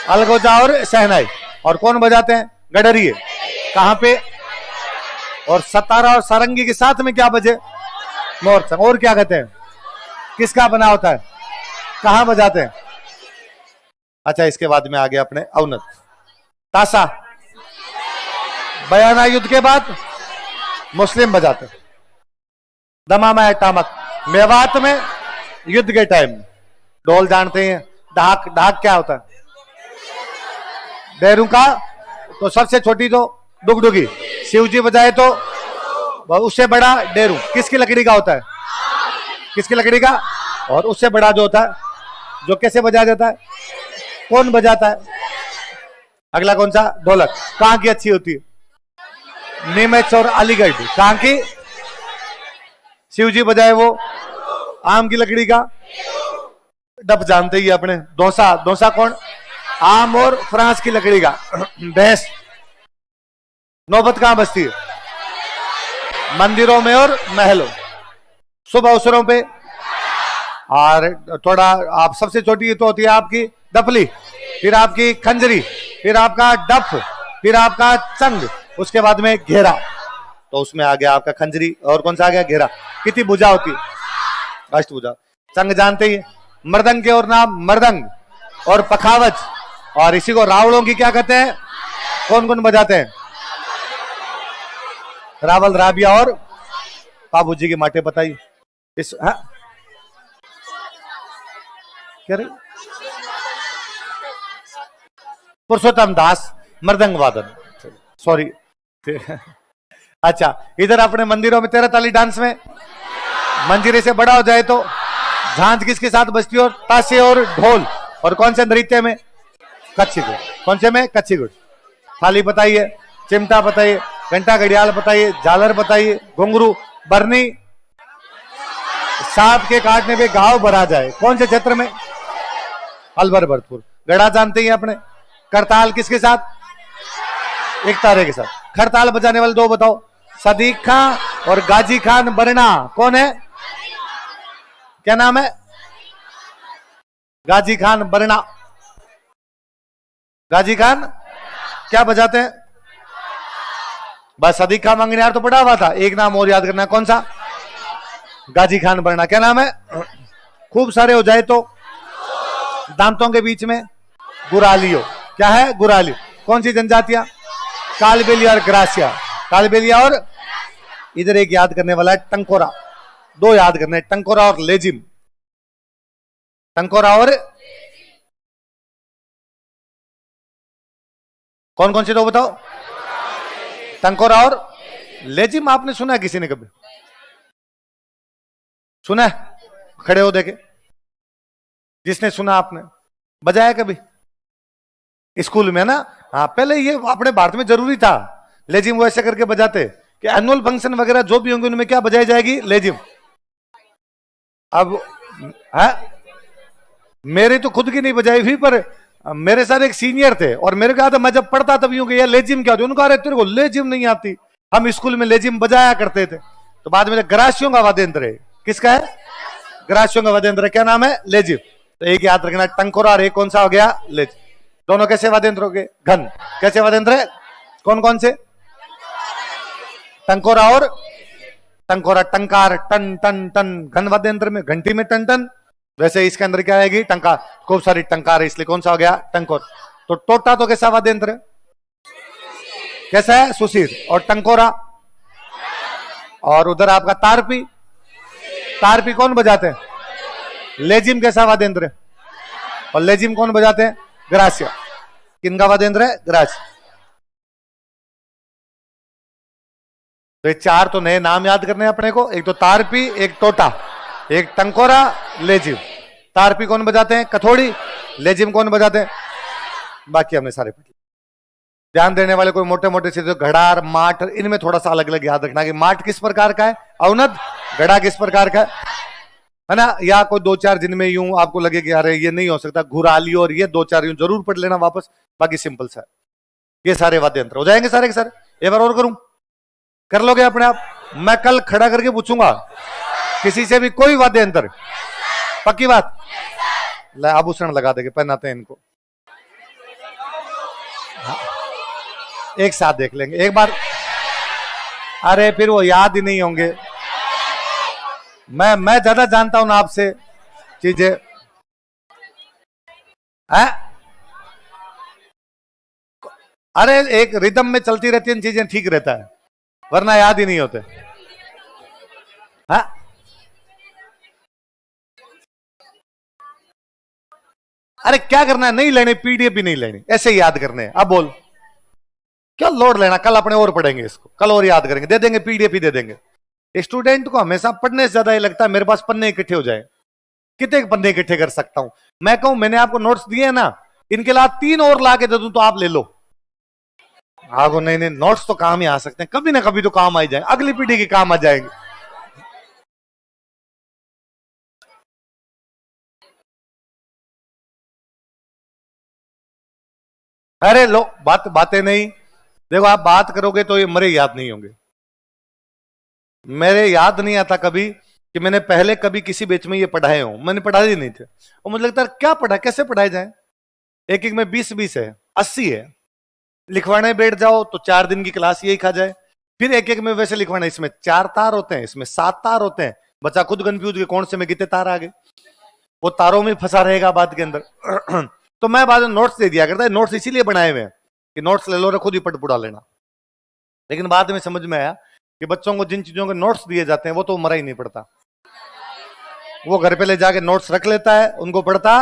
अलगोजा और शहनाई। और कौन बजाते हैं? गडरिये। कहां पे? और सतारा और सारंगी के साथ में क्या बजे? मोरचंग। और क्या कहते हैं? किसका बना होता है? कहां बजाते हैं? अच्छा, इसके बाद में आ गया अपने अवनत। तासा बयाना युद्ध के बाद मुस्लिम बजाते। दमामा टामक मेवात में युद्ध के टाइम। ढोल जानते हैं? ढाक। ढाक क्या होता है? डेरू का। तो सबसे छोटी तो डुगडुगी। शिवजी बजाए तो उससे बड़ा डेरू किसकी लकड़ी का होता है? किसकी लकड़ी का? और उससे बड़ा जो होता है जो कैसे बजाया जाता है? कौन बजाता है? अगला कौन सा? ढोलक। कहां की अच्छी होती है? नीमच और अलीगढ़। कहां की? शिवजी बजाए वो आम की लकड़ी का। डप जानते ही अपने। डोसा। डोसा कौन? आम और फ्रांस की लकड़ी का। भैंस। नौबत कहां बजती है? मंदिरों में और महलों, शुभ अवसरों पे। और थोड़ा आप सबसे छोटी तो होती है आपकी दफली, फिर आपकी खंजरी, फिर आपका डफ, फिर आपका चंग, उसके बाद में घेरा। तो उसमें आ गया आपका खंजरी। और कौन सा आ गया? घेरा। कितनी भुजा होती है? अष्टभुजा। चंग जानते ही। मृदंग के और नाम मृदंग और पखावज। और इसी को रावलों की क्या कहते हैं? कौन कौन बजाते हैं? रावल, राबिया और बाबूजी की माटे बताइए इस। हाँ? क्या रे? पुरुषोत्तम दास मृदंग वादन। सॉरी। अच्छा, इधर अपने मंदिरों में 13 ताली डांस में मंजीरे से बड़ा हो जाए तो झांझ किसके साथ बजती है? और ताशे और ढोल। और कौन से नृत्य में? कच्ची गुड़। कौन से में? कच्ची गुड़। थाली बताइए, चिमटा बताइए, घंटा घड़ियाल बताइए, झालर बताइए, घुंघरू, बरनी। सांप के काटने पे घाव भरा जाए, कौन से क्षेत्र में? अलवर भरतपुर। गड़ा जानते हैं अपने। करताल किसके साथ? एक तारे के साथ। खरताल बजाने वाले दो बताओ। सदीक खान और गाजी खान बरना। कौन है? क्या नाम है? गाजी खान बरना। गाजी खान क्या बजाते हैं? बस सदीक खान मंगनियार तो पड़ा हुआ था, एक नाम और याद करना है। कौन सा? गाजी खान बरना। क्या नाम है? खूब सारे हो जाए तो दांतों के बीच में गुरालियो। क्या है? गुराली। कौन सी जनजातियां? कालबेलिया और ग्रासिया। कालबेलिया और इधर एक याद करने वाला है टंकोरा। दो याद करने, टंकोरा और लेजिम। टंकोरा और कौन कौन से दो बताओ? टंकोरा और लेजिम। आपने सुना है किसी ने कभी? सुना है? खड़े हो देखे जिसने सुना। आपने बजाया कभी स्कूल में ना? हाँ, पहले ये अपने भारत में जरूरी था। लेजिम वो ऐसे करके बजाते कि एनुअल फंक्शन वगैरह जो भी होंगे उनमें क्या बजाई जाएगी? लेजिम। अब है मेरे तो खुद की नहीं बजाई हुई, पर मेरे साथ एक सीनियर थे और मेरे कहा था, मैं जब पढ़ता तब यूं कि लेजिम क्या होती? उनको अरे तेरे को लेजिम नहीं आती, हम स्कूल में लेजिम बजाया करते थे। तो बाद में ग्रासियों का वाद्य यंत्र है। किसका है? ग्रासियों का वाद्य यंत्र। क्या नाम है? लेजिम। तो एक याद रखना, टंकोरा और एक कौन सा हो गया? लेजिम। दोनों कैसे वाद्य यंत्र हो गए? घन। कैसे वाद्य यंत्र है? कौन कौन से? टंकोरा और टंकोरा, टंकार, टन टन टन। घन वाद्य यंत्र में घंटी में टन टन, वैसे इसके अंदर क्या आएगी? टंकार। खूब सारी टंकार है इसलिए कौन सा हो गया? टंकोर। तो टोटा तो कैसा वाद्य यंत्र है? कैसा है? सुशीर। और टंकोरा और उधर आपका तारपी। तारपी कौन बजाते हैं? लेजिम कैसा वाद्य यंत्र है? और लेजिम कौन बजाते हैं? ग्रासिया। किनका वाद्य यंत्र है? ग्रासिया। तो ये चार तो नए नाम याद करने हैं अपने को। एक तो तारपी, एक टोटा, एक टंकोरा, लेजिम। तारपी कौन बजाते हैं? कथोड़ी। लेजिम कौन बजाते हैं? बाकी हमने सारे पढ़ लिए। ध्यान देने वाले कोई मोटे मोटे चीजें, घड़ार, माठ, इनमें थोड़ा सा अलग अलग याद रखना कि माठ किस प्रकार का है, अवनद। घड़ा किस प्रकार का है, है ना, या कोई 2-4 दिन में यूं आपको लगे कि अरे ये नहीं हो सकता, घुरा लियो और ये 2-4 यूं जरूर पढ़ लेना वापस। बाकी सिंपल सा, ये सारे वाद्य यंत्र हो जाएंगे सारे के सारे। एक बार और करूं, कर लोगे अपने आप? मैं कल खड़ा करके पूछूंगा किसी से भी कोई वाद्य यंत्र, पक्की बात? ले आभूषण लगा देंगे, पहनाते हैं इनको, एक साथ देख लेंगे एक बार। अरे फिर वो याद ही नहीं होंगे। मैं ज्यादा जानता हूं ना आपसे चीजें है? अरे एक रिदम में चलती रहती है चीजें, ठीक रहता है, वरना याद ही नहीं होते। हाँ, अरे क्या करना है, नहीं लेनी पीडीएफ भी नहीं लेनी, ऐसे ही याद करने हैं। अब बोल क्या लोड लेना, कल अपने और पढ़ेंगे इसको, कल और याद करेंगे, दे देंगे पीडीएफ ही दे देंगे। स्टूडेंट को हमेशा पढ़ने से ज्यादा ये लगता है मेरे पास पन्ने इकट्ठे हो जाए। कितने पन्ने इकट्ठे कर सकता हूं? मैं कहूं मैंने आपको नोट्स दिए ना, इनके अलावा 3 और ला के दे दूं तो आप ले लो। आपको नहीं नहीं, नोट्स तो काम ही आ सकते हैं, कभी ना कभी तो काम आ जाए, अगली पीढ़ी के काम आ जाएंगे। अरे लो, बातें नहीं, देखो आप बात करोगे तो ये मरे याद नहीं होंगे। मेरे याद नहीं आता कभी कि मैंने पहले कभी किसी बैच में ये पढ़ाए हो, मैंने पढ़ाए ही नहीं थे। और मुझे लगता है क्या पढ़ा, कैसे पढ़ाए जाए? एक एक में 20-20 है, 80 है, लिखवाने बैठ जाओ तो 4 दिन की क्लास यही खा जाए। फिर एक एक में वैसे लिखवाना, इसमें 4 तार होते हैं, इसमें 7 तार होते हैं, बच्चा खुद कंफ्यूज के कौन से में कितने तार आ गए, वो तारों में फंसा रहेगा बात के अंदर। तो मैं बाद में नोट्स दे दिया करता है, नोट्स इसीलिए बनाए हुए हैं कि नोट्स ले लो और खुद ही पढ़ पुढ़ा लेना। लेकिन बाद में समझ में आया कि बच्चों को जिन चीजों के नोट्स दिए जाते हैं वो तो मरा ही नहीं पड़ता, वो घर पे ले जाके नोट्स रख लेता है, उनको पढ़ता।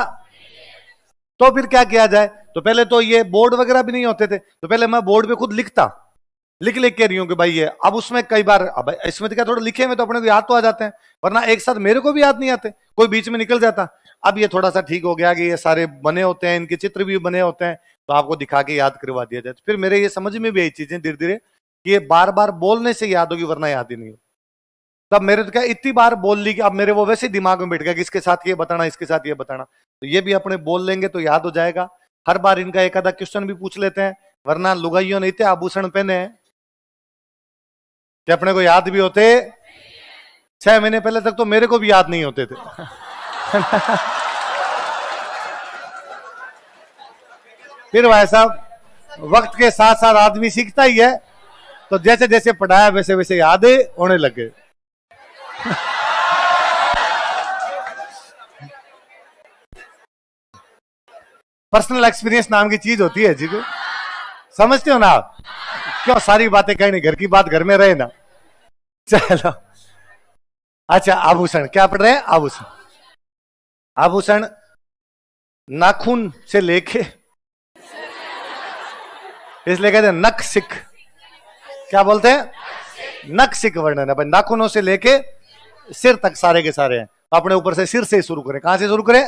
तो फिर क्या किया जाए? तो पहले तो ये बोर्ड वगैरह भी नहीं होते थे, तो पहले मैं बोर्ड पे खुद लिखता, लिख लिख के रही हूं कि भाई ये, अब उसमें कई बार अब इसमें तो क्या थोड़ा लिखे हुए तो अपने को याद तो आ जाते हैं, वरना एक साथ मेरे को भी याद नहीं आते, कोई बीच में निकल जाता। अब ये थोड़ा सा ठीक हो गया कि ये सारे बने होते हैं, इनके चित्र भी बने होते हैं, तो आपको दिखा के याद करवा दिया जाए। फिर मेरे ये समझ में भी आई चीजें धीरे धीरे कि ये बार बार बोलने से याद होगी, वरना याद ही नहीं हो। तब मेरे तो क्या इतनी बार बोल ली कि अब मेरे वो वैसे दिमाग में बैठ गया कि इसके साथ ये बताना, इसके साथ ये बताना, तो ये भी अपने बोल लेंगे तो याद हो जाएगा। हर बार इनका एक आधा क्वेश्चन भी पूछ लेते हैं, वरना लुगाइयों ने इतने आभूषण पहने हैं कि अपने को याद भी होते। 6 महीने पहले तक तो मेरे को भी याद नहीं होते थे। फिर भाई साहब वक्त के साथ साथ आदमी सीखता ही है, तो जैसे जैसे पढ़ाया वैसे वैसे याद होने लगे। पर्सनल एक्सपीरियंस नाम की चीज होती है जी को, समझते हो ना आप? क्यों सारी बातें कहीं नहीं, घर की बात घर में रहे ना। चलो अच्छा, आभूषण क्या पढ़ रहे हैं? आभूषण, आभूषण नाखून से लेके, इसलिए कहते हैं नख सिख। क्या बोलते हैं? नख सिख वर्णन है भाई, नाखूनों से लेके सिर तक सारे के सारे हैं। अपने ऊपर से सिर से शुरू करें। कहां से शुरू करें?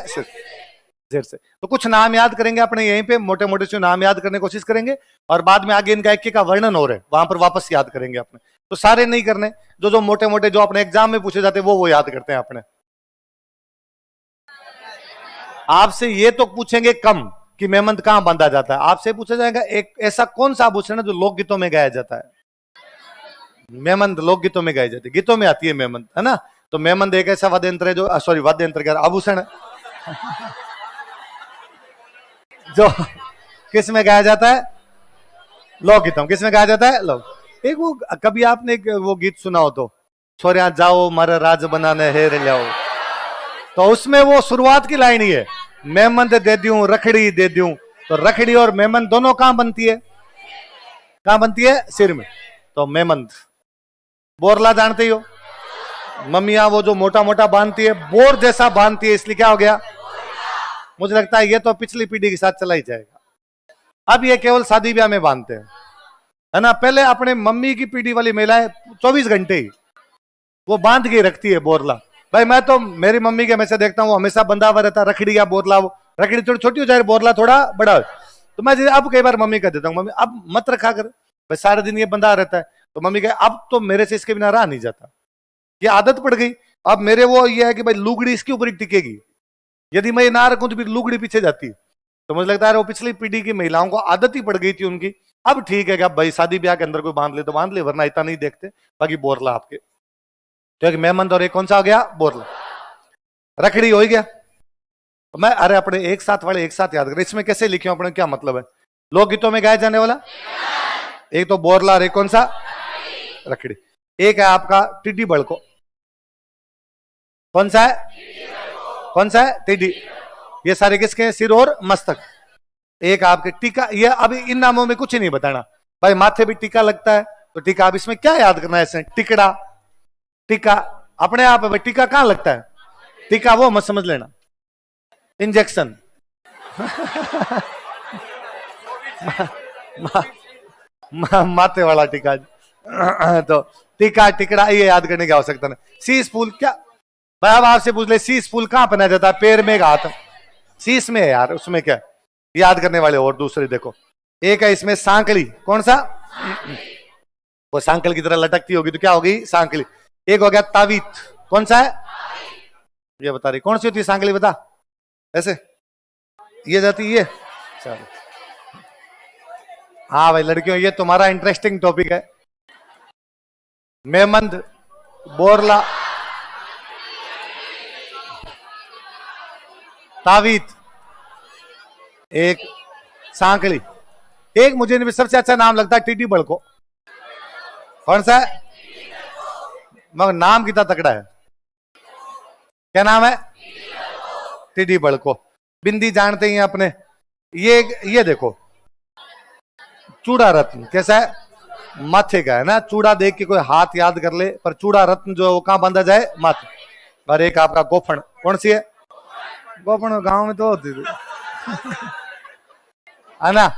सिर से। तो कुछ नाम याद करेंगे अपने यहीं पे, मोटे मोटे से नाम याद करने की कोशिश करेंगे, और बाद में आगे इनका एक का वर्णन हो रहा है वहां पर वापस याद करेंगे अपने। तो सारे नहीं करने, जो जो मोटे मोटे जो अपने एग्जाम में पूछे जाते हैं वो याद करते हैं अपने। आपसे ये तो पूछेंगे कम कि मेमंत कहां बांधा जाता है, आपसे पूछा जाएगा एक ऐसा कौन सा आभूषण है जो लोकगीतों में गाया जाता है। मेमंत लोकगीतों में गाई जाती है, गीतों में आती है मेमंत, है ना? तो मेमंत एक ऐसा वाद्य यंत्र है जो, सॉरी वाद्य यंत्र क्या, आभूषण है जो किस में गाया जाता है? लोकगीतों। किस में गाया जाता है? लोक। एक वो कभी आपने एक वो गीत सुना हो तो, छोरिया जाओ मारा राज बनाने हेर लियाओ, तो उसमें वो शुरुआत की लाइन ही है, मेमंत दे दूं रखड़ी दे दूं। तो रखड़ी और मेमंत दोनों कहां बनती है? कहां बनती है? सिर में। तो मेमंत, बोरला जानते ही हो, मम्मिया वो जो मोटा मोटा बांधती है, बोर जैसा बांधती है, इसलिए क्या हो गया? मुझे लगता है ये तो पिछली पीढ़ी के साथ चला ही जाएगा। अब ये केवल शादी ब्याह में बांधते हैं, है ना? पहले अपने मम्मी की पीढ़ी वाली महिलाएं 24 घंटे ही वो बांध के रखती है बोरला। भाई मैं तो मेरी मम्मी के हमेशा देखता हूँ, हमेशा बंधा हुआ रहता रखड़ी या बोरला। वो रखड़ी थोड़ी छोटी हो जाए, बोरला थोड़ा बड़ा हो। तो मैं अब कई बार मम्मी कह देता हूँ, मम्मी अब मत रखा कर भाई, सारे दिन ये बंधा रहता है। तो मम्मी कहे अब तो मेरे से इसके बिना रहा नहीं जाता, ये आदत पड़ गई। अब मेरे वो ये है कि भाई लुगड़ी इसके ऊपर ही टिकेगी, यदि मैं ये ना रखूं तो फिर लुगड़ी पीछे जाती है। तो मुझे लगता है वो पिछली पीढ़ी की महिलाओं को आदत ही पड़ गई थी उनकी। अब ठीक है कि अब भाई शादी ब्याह के अंदर कोई बांध ले तो बांध ले, वरना इतना नहीं देखते। बाकी बोरला आपके तो एक मेहमंद और एक कौन सा हो गया, बोरला। रखड़ी हो गया। मैं अरे अपने एक साथ वाले एक साथ याद करें, इसमें कैसे लिखे अपने, क्या मतलब है लोकगीतों में गाया जाने वाला? एक तो बोरला और एक कौन सा, रखड़ी। एक है आपका टिड्डी बड़को, कौन सा है, कौन सा है, टिड्डी। ये सारे किसके हैं, सिर और मस्तक। एक आपके टीका, ये अभी इन नामों में कुछ ही नहीं बताना भाई। माथे भी टीका लगता है तो टीका, अब इसमें क्या याद करना है, ऐसे टिकड़ा, टीका अपने आप है भाई। टीका कहां लगता है, टीका वो मत समझ लेना, इंजेक्शन। माथे वाला टीका। तो टीका टिकड़ा ये याद करने की आवश्यकता नहीं। शीश फूल क्या भाई, अब आपसे पूछ ले शीश फूल कहां पहना जाता है, पैर में, हाथ, शीश में है यार, उसमें क्या याद करने वाले। और दूसरे देखो, एक है इसमें सांकली, कौन सा, वो सांकल की तरह लटकती होगी तो क्या होगी, सांकली। एक हो गया तावीत, कौन सा है, ये बता रही कौन सी होती है सांकली, बता। ऐसे ये जाती है, चलो हाँ भाई लड़कियों, ये तुम्हारा इंटरेस्टिंग टॉपिक है। मेहमंद, बोरला, तावीत, एक सांकली, एक मुझे सबसे अच्छा नाम लगता है टिड्डी बड़को। कौन सा है, मगर नाम कितना तकड़ा है, क्या नाम है, टिड्डी बड़को। बिंदी जानते ही हैं अपने। ये देखो चूड़ा रत्न, कैसा है, माथे का है ना। चूड़ा देख के कोई हाथ याद कर ले, पर चूड़ा रत्न जो है वो कहां बंधा जाए, माथे। और एक आपका गोफण, कौन सी है, गोफण गांव में तो होती थी है ना,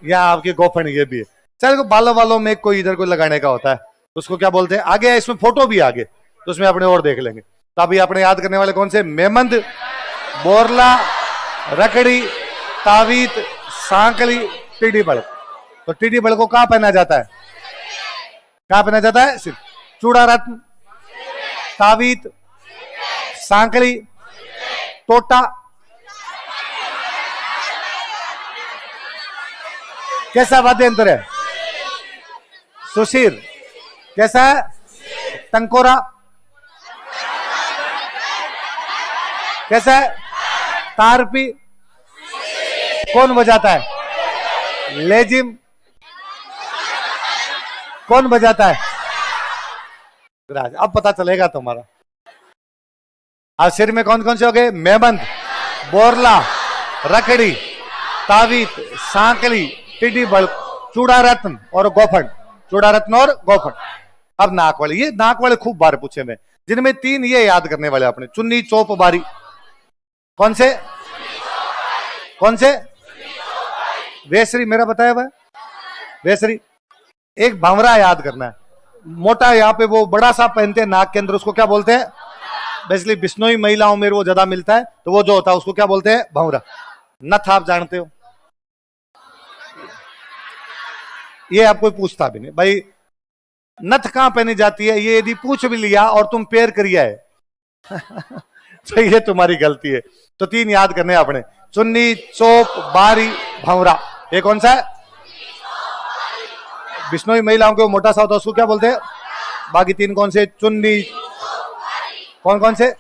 या आपकी गोफण ये भी है। चल बालों वालों में कोई इधर कोई लगाने का होता है, उसको क्या बोलते हैं, आगे इसमें फोटो भी आगे, तो उसमें अपने और देख लेंगे। तो अभी अपने याद करने वाले कौन से, मेहमंद, बोरला, रकड़ी, तावीत, सांकली, टिड्डी बड़क। तो टिड्डी बड़क को कहां पहना जाता है, कहां पहना जाता है, सिर्फ चूड़ा रत्न, तावीत, सांकली, टोटा, कैसा वाद्य यंत्र है, सुशीर, कैसा है, टंकोरा, कैसा है, तारपी, कौन बजाता है, लेजिम, कौन बजाता है, अब पता चलेगा तुम्हारा। अब सिर में कौन कौन से हो गए, मेहमंद, बोरला, रकड़ी, तावीत, सांकली, टिड्डी बड़क, चूड़ा रत्न और गोफण। चूड़ा रत्न और गोफण। अब नाक वाले, ये नाक वाले खूब बार पूछे में, जिनमें तीन ये याद करने वाले अपने, चुन्नी, चोप, बारी। कौन से, कौन से, वेसरी, मेरा बताया हुआ वेसरी। एक भंवरा याद करना है, मोटा, यहाँ पे वो बड़ा सा पहनते हैं नाक के अंदर, उसको क्या बोलते हैं, बेसिकली बिश्नोई महिलाओं में वो ज्यादा मिलता है, तो वो जो होता है उसको क्या बोलते हैं, भंवरा। नथ आप जानते हो, ये आप कोई पूछता भी नहीं भाई, नथ कहां पहनी जाती है, ये यदि पूछ भी लिया और तुम पैर करिया है तो ये तुम्हारी गलती है। तो तीन याद करने अपने, चुन्नी, चोप, बारी, भंवरा। ये कौन सा है, बिश्नोई महिलाओं के मोटा सा होता है उसको क्या बोलते हैं। बाकी तीन कौन से, चुन्नी, कौन कौन से,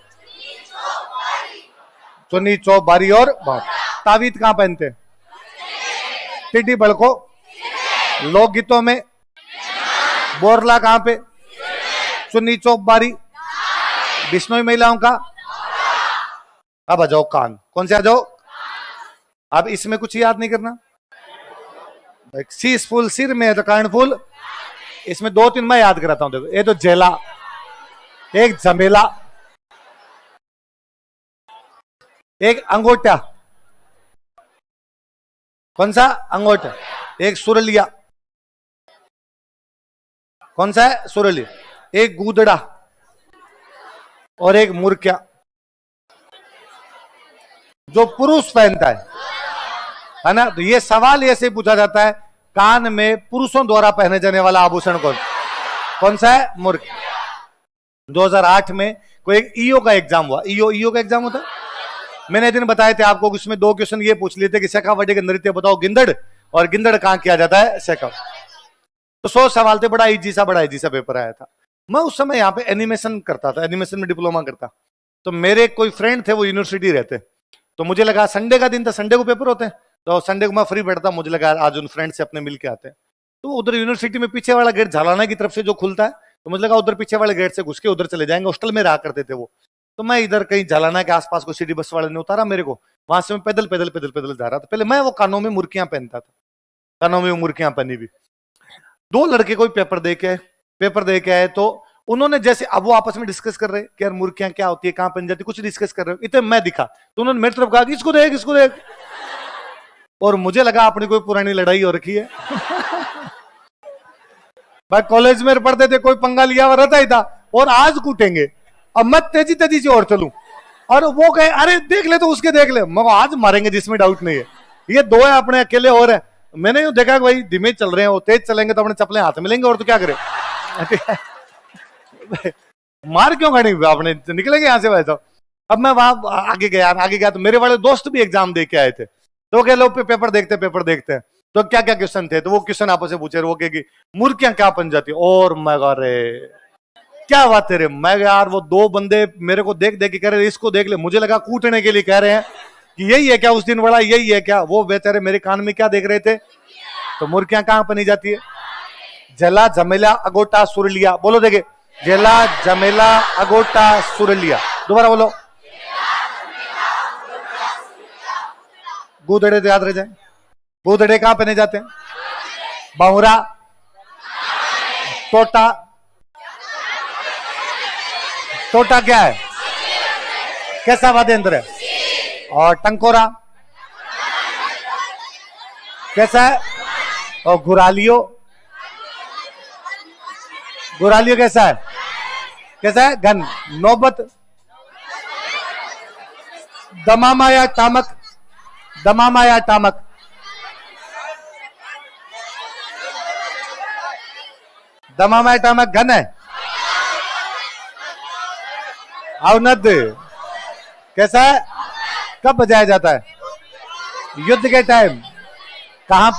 चुन्नी, चोप, बारी और भंवरा। तावीत कहां पहनते हैं, टिड्डी बड़को, लोकगीतों में, बोरला कहां पे, चुन्नी, चोप, बारी, बिश्नोई महिलाओं का। अब आ जाओ कान, कौन से आ जाओ। अब इसमें कुछ याद नहीं करना, शीश फूल सिर में है तो कर्ण फूल, इसमें दो तीन मैं याद कराता हूं। देखो, ये तो जेला, एक झमेला, एक अंगोटा, कौन सा, अंगोटा, एक सुरलिया, कौन सा है, सुरलिया, एक गूदड़ा और एक मुर्किया, जो पुरुष पहनता है ना। तो ये सवाल ऐसे पूछा जाता है, कान में पुरुषों द्वारा पहने जाने वाला आभूषण कौन, कौन सा है, मुर्किया। 2008 में कोई एक ईओ का एग्जाम हुआ, ईओ का एग्जाम होता है। मैंने दिन बताए थे आपको, उसमें 2 क्वेश्चन ये पूछ लिए थे कि शेखावटी के नृत्य बताओ गिंदड़, और गिंदड़ कहां किया जाता है, शेखा। तो 100 सवाल थे, बड़ा इजी सा पेपर आया था। मैं उस समय यहाँ पे एनिमेशन करता था, एनिमेशन में डिप्लोमा करता। तो मेरे कोई फ्रेंड थे, वो यूनिवर्सिटी रहते, तो मुझे लगा संडे का दिन था, संडे को पेपर होते हैं, तो संडे को मैं फ्री बैठता, मुझे लगा आज उन फ्रेंड से अपने मिल के आते हैं। तो उधर यूनिवर्सिटी में पीछे वाला गेट झालाना की तरफ से जो खुलता है, तो मुझे लगा उधर पीछे वाले गेट से घुस के उधर चले जाएंगे, हॉस्टल में रहा करते थे वो। तो मैं इधर कहीं झालाना के आसपास को सिटी बस वाले ने उतारा मेरे को, वहां से मैं पैदल पैदल पैदल पैदल जा रहा था। पहले मैं वो कानों में मुर्कियां पहनता था, कानों में मुर्कियां पहनी भी। 2 लड़के कोई पेपर दे के आए, तो उन्होंने जैसे, अब वो आपस में डिस्कस कर रहे कि यार मुर्कियां क्या होती है, कहां पहन जाती, कुछ डिस्कस कर रहे हो। इतने मैं दिखा तो उन्होंने मेरी तरफ कहा इसको देख, इसको देख, और मुझे लगा अपनी कोई पुरानी लड़ाई हो रखी है। भाई कॉलेज में पढ़ते थे, कोई पंगा लिया हुआ रहता ही था, और आज कूटेंगे, अब मैं तेजी तेजी से और चलूं, और वो कहे अरे देख ले तो उसके देख ले, मगर आज मारेंगे जिसमें डाउट नहीं है। ये 2 है अपने अकेले और है। मैंने यूं देखा कि भाई धीमे चल रहे हैं, वो तेज चलेंगे तो अपने चप्पलें हाथ मिलेंगे, और तो क्या करें। मार क्यों खड़ी आपने, निकलेंगे यहां से भाई। तो अब मैं वहां आगे गया तो मेरे वाले दोस्त भी एग्जाम दे के आए थे, तो कह लो पेपर देखते हैं, तो क्या क्या क्वेश्चन थे, तो वो क्वेश्चन आपस में पूछे, वो कहे मुर्गियां क्या बन जाती, और मैं कह रहे क्या बात है रे। मैं यार वो 2 बंदे मेरे को देख देख के कह रहे इसको देख ले, मुझे लगा कूटने के लिए कह रहे हैं कि यही है क्या, उस दिन बड़ा यही है क्या। वो बेचारे मेरे कान में क्या देख रहे थे, तो मुर्गियां कहां बनी जाती है, जला जमेला अगोटा सुरलिया, बोलो देखे, जला जमेला अगोटा सुरलिया, दोबारा बोलो, गूदड़े तो याद रह जाए। गूदड़े कहां पहने जाते हैं, बाहुरा, टोटा, टोटा क्या है, कैसा वाद्य यंत्र है, और टंकोरा कैसा है, और घुरालियो कैसा है, घन, नौबत, दमामा या टामक, घन है, अवनद कैसा है, कब बजाया जाता है, युद्ध के टाइम, कहां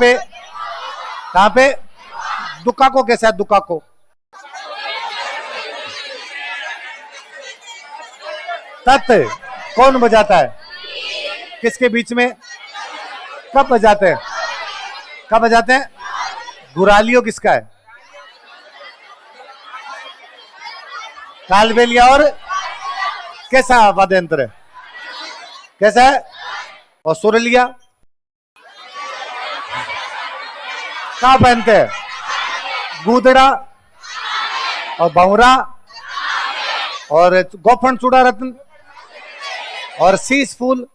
पे, दुक्का को कैसा है, दुक्का को, तत् कौन बजाता है, किसके बीच में, कब बजाते हैं, घुरालियो किसका है, कालबेलिया, और कैसा वाद्य यंत्र है, कैसा है, और सुरलिया कहां पहनते हैं, गूदड़ा, और बाहुरा, और गोफन चूड़ा रत्न, और शीश फूल,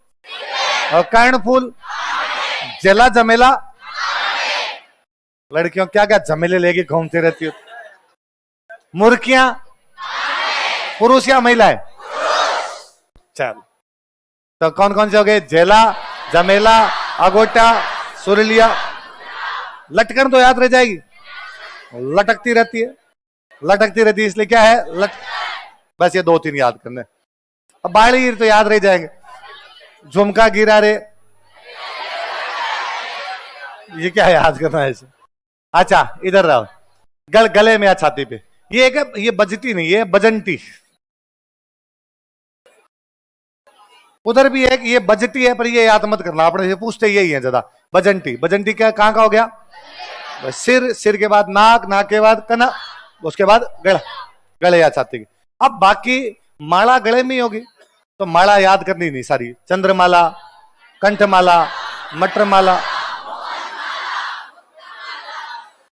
और कर्ण फूल, जला जमेला। लड़कियों क्या क्या झमेले लेके घूमती रहती हो, मुर्गियां पुरुष या महिलाएं, चल तो कौन कौन से हो गए, जेला, जमेला, अगोटा, सुरलिया। लटकन तो याद रह जाएगी, लटकती रहती है, इसलिए क्या है, बस ये 2-3 याद करने। अब बाड़ी गिर तो याद रह जाएंगे, झुमका गिरा रे, ये क्या याद करना है इसे। अच्छा इधर रहो, गले में या छाती पे, ये बजती नहीं है, बजंती। उधर भी है, ये बजती है, पर ये याद मत करना, आपने ये पूछते यही है ज्यादा। बजंती क्या, कहां का हो गया, सिर के बाद नाक, नाक के बाद कना, उसके बाद गले या छाती की। अब बाकी माला गले में ही होगी, तो माला याद करनी नहीं सारी, चंद्रमाला, कंठमाला, मटरमाला,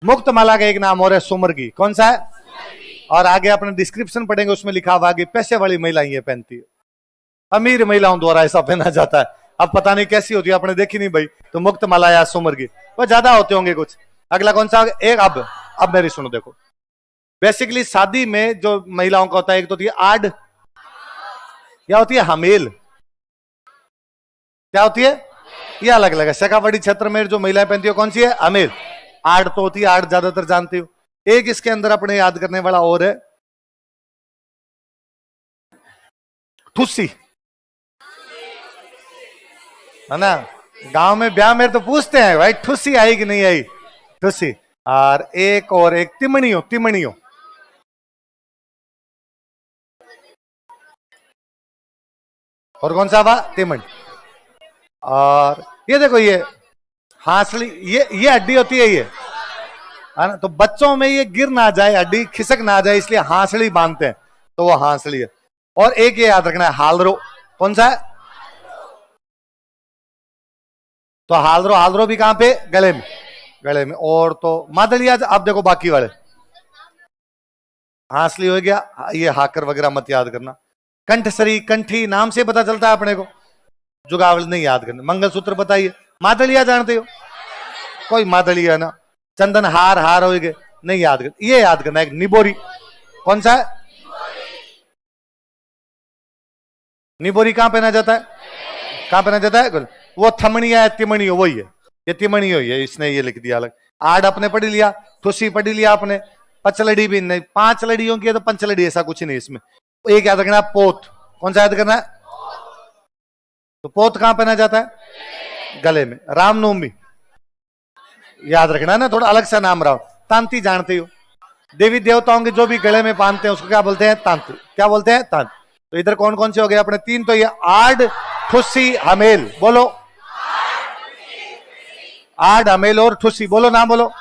मुक्तमाला का एक नाम और है सुमरगी, कौन सा है, और आगे अपने डिस्क्रिप्शन पढ़ेंगे, उसमें लिखा हुआ कि पैसे वाली महिला ये पहनती है, अमीर महिलाओं द्वारा ऐसा पहना जाता है। अब पता नहीं कैसी होती है, आपने देखी नहीं भाई, तो मुक्तमाला या सुमरगी वो ज्यादा होते होंगे कुछ। अगला कौन सा, एक अब मेरी सुनो, देखो बेसिकली शादी में जो महिलाओं का होता है, एक तो होती है आड, क्या होती है हमेल, क्या होती है, ये अलग अलग है। शेखावाटी क्षेत्र में जो महिलाएं पहनती है कौन सी है, हमेल। आड़ तो होती है, आड़ ज्यादातर जानती हो। एक इसके अंदर अपने याद करने वाला और है, ठुस्सी, है ना। गांव में ब्याह में तो पूछते हैं भाई ठुस्सी आई कि नहीं आई, ठुस्सी। और एक तिमणियो, तिमणियो, और कौन सा हुआ, तिमण। और ये देखो ये हांसली, ये हड्डी होती है ये, है ना। तो बच्चों में ये गिर ना जाए, हड्डी खिसक ना जाए, इसलिए हांसली बांधते हैं, तो वो हांसली है। और एक ये याद रखना है, हालरो। कौन सा है, तो हालरो, हालरो भी कहां पे, गले में, गले में। और तो मादलिया, अब देखो बाकी वाले, हांसली हो गया, ये हाकर वगैरह मत याद करना। कंठसरी, कंठी नाम से पता चलता है अपने को, जुगावल नहीं याद करना। मंगलसूत्र बताइए, मादलिया जानते हो, कोई मादलिया ना। चंदन हार, हार हो गए, नहीं याद कर, ये याद करना। एक निबोरी, कौन सा है, निबोरी कहां पहना जाता है, कहां पहना जाता है, वो थमणिया है, तिमणी हो, वही है, ये तिमणी हुई है, इसने ये लिख दिया अलग। आड अपने पढ़ लिया, ठुसी पढ़ लिया आपने, पचलड़ी भी नहीं, 5 लड़ियों की है तो पंचलड़ी, ऐसा कुछ नहीं इसमें। एक याद रखना, पोत। कौन सा याद करना है, तो पोत कहां पहना जाता है, गले में। रामनवमी याद रखना है ना, थोड़ा अलग सा नाम रहा। तांती जानते हो, देवी देवताओं के जो भी गले में बांधते हैं उसको क्या बोलते हैं, तांती। क्या बोलते हैं, तांती। तो इधर कौन कौन से हो गए अपने 3, तो ये आड, ठुस्सी, हमेल। बोलो, आड, हमेल और ठुस्सी, बोलो नाम बोलो,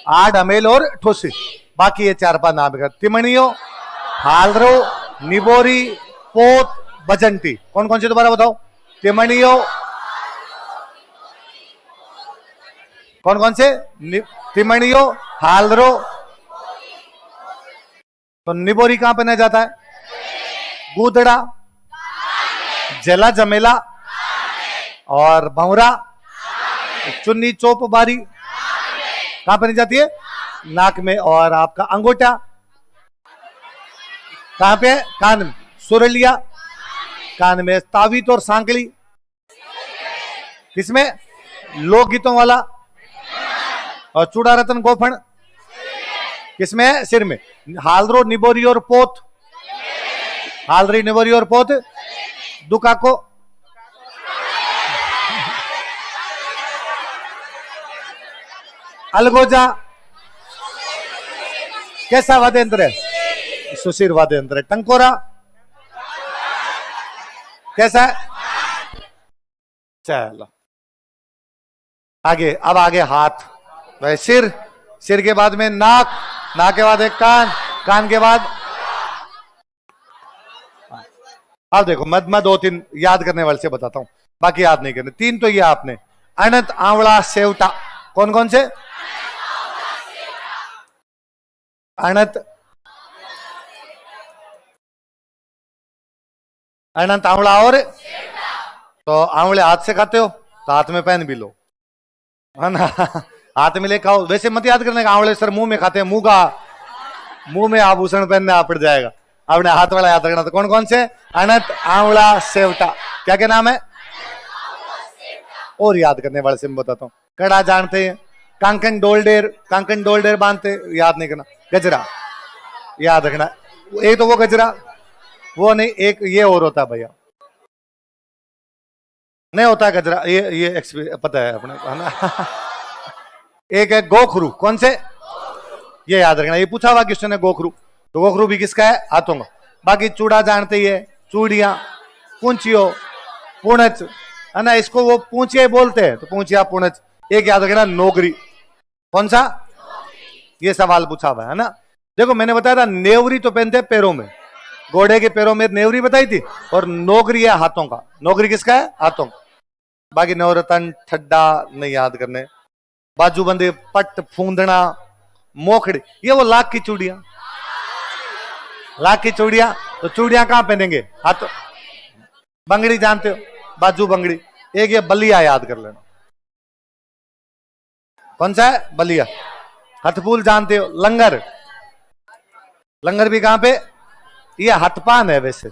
आड, हमेल और ठुस्सी। बाकी ये 4-5 नाम है, तिमणियो, हालरो, निबोरी, पोत, बजंती। कौन कौन से दोबारा बताओ, तिमणियो, कौन कौन से, तिमणियो, हालरो। तो निबोरी कहां पहना जाता है, गूदड़ा, जला जमेला, और भंवरा, चुन्नी चोप बारी कहां पहनी जाती है, नाक में। और आपका अंगूठा कहां पे है, कान में। सुरलिया कान में। तावीत और सांकली किसमें, लोकगीतों वाला। और चूड़ा रतन गोफन किसमें है, सिर में। हालरो, निबोरी और पोत, हालरी, निबोरी और पोत। दुका को, अलगोजा कैसा वाद्य यंत्र है, सुशिर वाद्य यंत्र है। टंकोरा कैसा है, चलो आगे। अब आगे हाथ, भाई सिर, सिर के बाद में नाक, नाक के बाद एक कान, कान के बाद। अब देखो मैं 2-3 याद करने वाले से बताता हूं, बाकी याद नहीं करने। 3 तो ये आपने, अनंत, आंवला, सेवटा। कौन कौन से, अनंत, अनंत, आंवला और। तो आंवले हाथ से खाते हो तो हाथ में पहन भी लो, है ना, हाथ में ले खाओ। वैसे मत याद करने का, आंवले सर मुंह में खाते हैं, मुंह में आभूषण पहनने पड़ जाएगा। आपने हाथ वाला याद रखना। तो कौन कौन से, अनंत, आंवला, सेवटा। क्या क्या नाम है, और याद करने वाले से मैं बताता हूँ। कड़ा जानते हैं, कांकन डोलडेर, कांकन डोलडेर बांधते, याद नहीं करना। गजरा याद रखना, एक तो वो गजरा, वो नहीं, एक ये और होता है भैया, नहीं होता है गजरा, ये पता है अपने, है ना। एक है गोखरू। कौन से, ये याद रखना, ये पूछा हुआ क्वेश्चन है, गोखरू। तो गोखरू भी किसका है, हाथों का। बाकी चूड़ा जानते ही है, चूड़ियां, पूंछियो, पुणच, है ना, इसको वो पूंछिए बोलते हैं, तो पूंछिया, पुणच। एक याद रखना, नौकरी। कौन सा, ये सवाल पूछा हुआ है ना। देखो मैंने बताया था, नेवरी तो पहनते हैं पैरों में, घोड़े के पैरों में नेवरी बताई थी। और नौकरी है हाथों का, नौकरी किसका है, हाथों का। बाकी नवरतन, ठड्डा नहीं याद करने। बाजूबंदी, पट, फूंदना, मोखड़ी, ये वो लाख की चूड़ियां, लाख की चूड़ियां। तो चूड़ियां कहां पहनेंगे, हाथ। बंगड़ी जानते हो, बाजू बंगड़ी। एक ये बलिया याद कर लेना, कौन सा है, बलिया। हथफूल जानते हो, लंगर, लंगर भी कहां पे, ये हथपान है। वैसे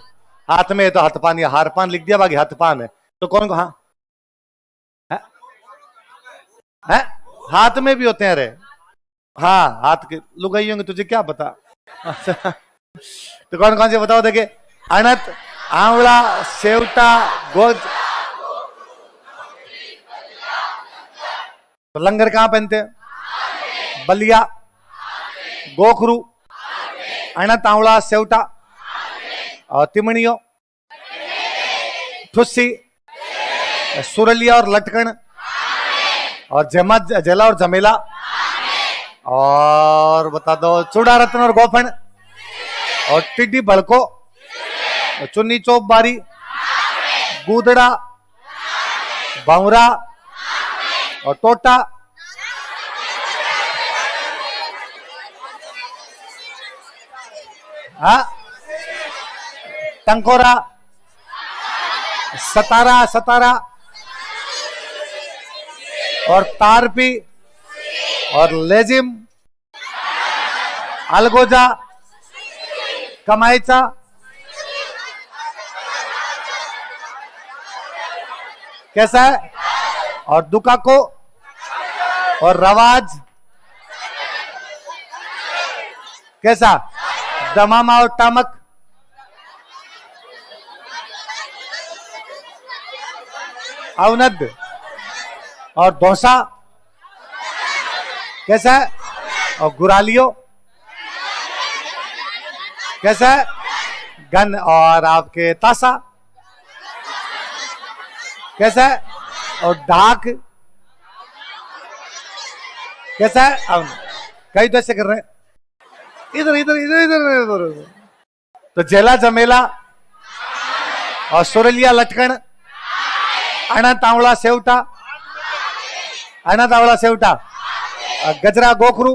हाथ में है तो हथपान, या हारपान लिख दिया, बाकी हथपान है। तो कौन को, हाँ है? हाथ में भी होते हैं रे, हाँ हाथ के लुगाइयों तुझे क्या पता। तो कौन कौन से बताओ, देखे। अनत, आंवला, सेवटा, गोद। तो लंगर कहां पहनते हैं? बलिया, गोखरू, अनत, आंवला, सेवटा और तिमणियों, ठुस्सी, सुरलिया और लटकन और जला और जमेला और बता दो चूड़ा रत्न और गोफन और टिड्डी भड़को, चुन्नी चौप बारी, गूदड़ा, बावरा और टोटा। हाँ, टंकोरा, सतारा और तारपी और लेजिम, अलगोजा, कमाईचा, कैसा है? और दुकाको और रवाज, कैसा? दमामा और टामक, अवनद और डोसा, कैसा है? और गुरालियो, कैसा है? गन और आपके तासा, कैसा है? और ढाक, कैसा है? अब कई तो ऐसे कर रहे हैं, इधर इधर इधर इधर इधर। तो जेला जमेला और सुरलिया लटकन, अनत, आंवला, सेवटा, अनत, आंवला, सेवटा, गजरा, गोखरू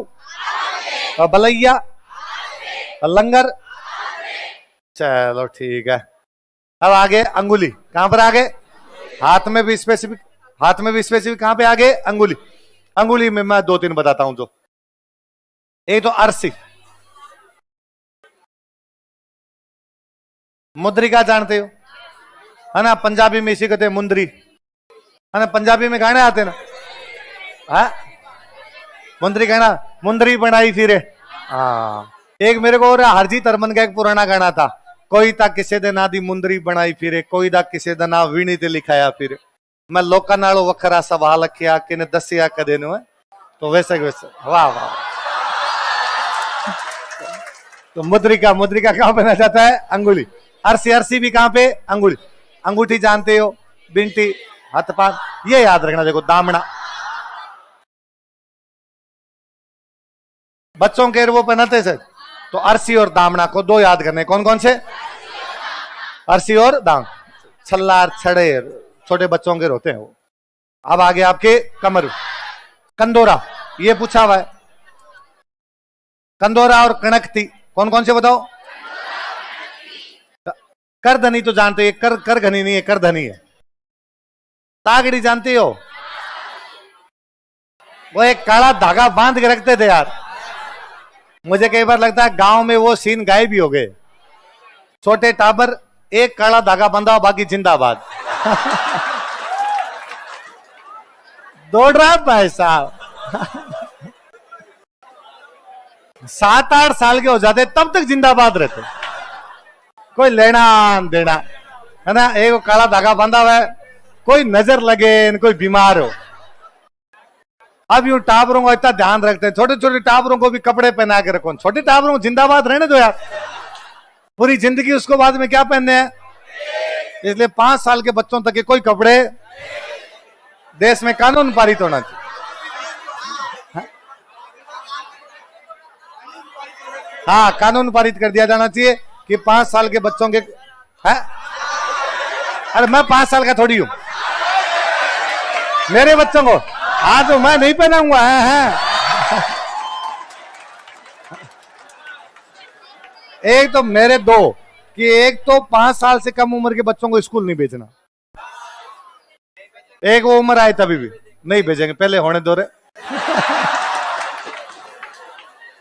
और बलैया और लंगर। चलो ठीक है। अब आगे अंगुली, कहां पर आगे? हाथ में भी स्पेसिफिक, हाथ में भी स्पेसिफिक। कहां पे आगे? अंगुली। अंगुली में मैं 2-3 बताता हूं। जो एक तो अरसी, मुद्रिका जानते हो है ना? पंजाबी में इसी कहते हैं मुंदरी, है ना? पंजाबी में गाने आते ना, हाँ, मुंदरी गाना, मुंदरी बनाई फिरे। हाँ, एक मेरे को और हरजीत हरमन का एक पुराना गाना था, कोई ता किसे दे ना दी मुंदरी बनाई फिरे, कोई दा किसे दा ना वीणी ते लिखाया फिरे। मैं लोका नालों वखरा सवाल किया कि ने दसिया कदे नु है। तो वैसे वाह वाह। तो मुद्रिका, मुद्रिका कहां पहना जाता है? अंगुली। अरसी, अरसी भी कहां पे? अंगुली। अंगूठी जानते हो? बिंटी, हथपात, ये याद रखना। देखो दामना, बच्चों के वो पहनाते से, तो अरसी और दामना को 2 याद करने। कौन कौन से? अरसी और दाम। छल्लार, छड़े छोटे बच्चों के होते हैं वो। अब आगे आपके कमर, कंदोरा, ये पूछा हुआ है। कंदोरा और कणकती कौन कौन से बताओ? करधनी तो जानते हो, करघनी नहीं है, करधनी है। तागड़ी जानते हो? वो एक काला धागा बांध के रखते थे यार। मुझे कई बार लगता है गांव में वो सीन गायब ही हो गए। छोटे टाबर, एक काला धागा बंधा, बाकी जिंदाबाद। दौड़ रहा भाई साहब। 7-8 साल के हो जाते तब तक जिंदाबाद रहते, कोई लेना देना, है ना? एक काला धागा बांधा हुआ है, कोई नजर लगे, कोई बीमार हो। अब यूं टाबरों को इतना ध्यान रखते हैं, छोटे छोटे टाबरों को भी कपड़े पहना के रखो। छोटे टाबरों को जिंदाबाद रहने दो यार, पूरी जिंदगी उसको बाद में क्या पहनने हैं। इसलिए 5 साल के बच्चों तक के कोई कपड़े, देश में कानून पारित होना चाहिए। हाँ, कानून पारित कर दिया जाना चाहिए कि 5 साल के बच्चों के है। अरे मैं 5 साल का थोड़ी हूं, मेरे बच्चों को आज तो मैं नहीं पहनाऊंगा। है एक तो मेरे 2 कि एक तो 5 साल से कम उम्र के बच्चों को स्कूल नहीं भेजना। एक वो उम्र आए तभी भी नहीं भेजेंगे, पहले होने दो रे।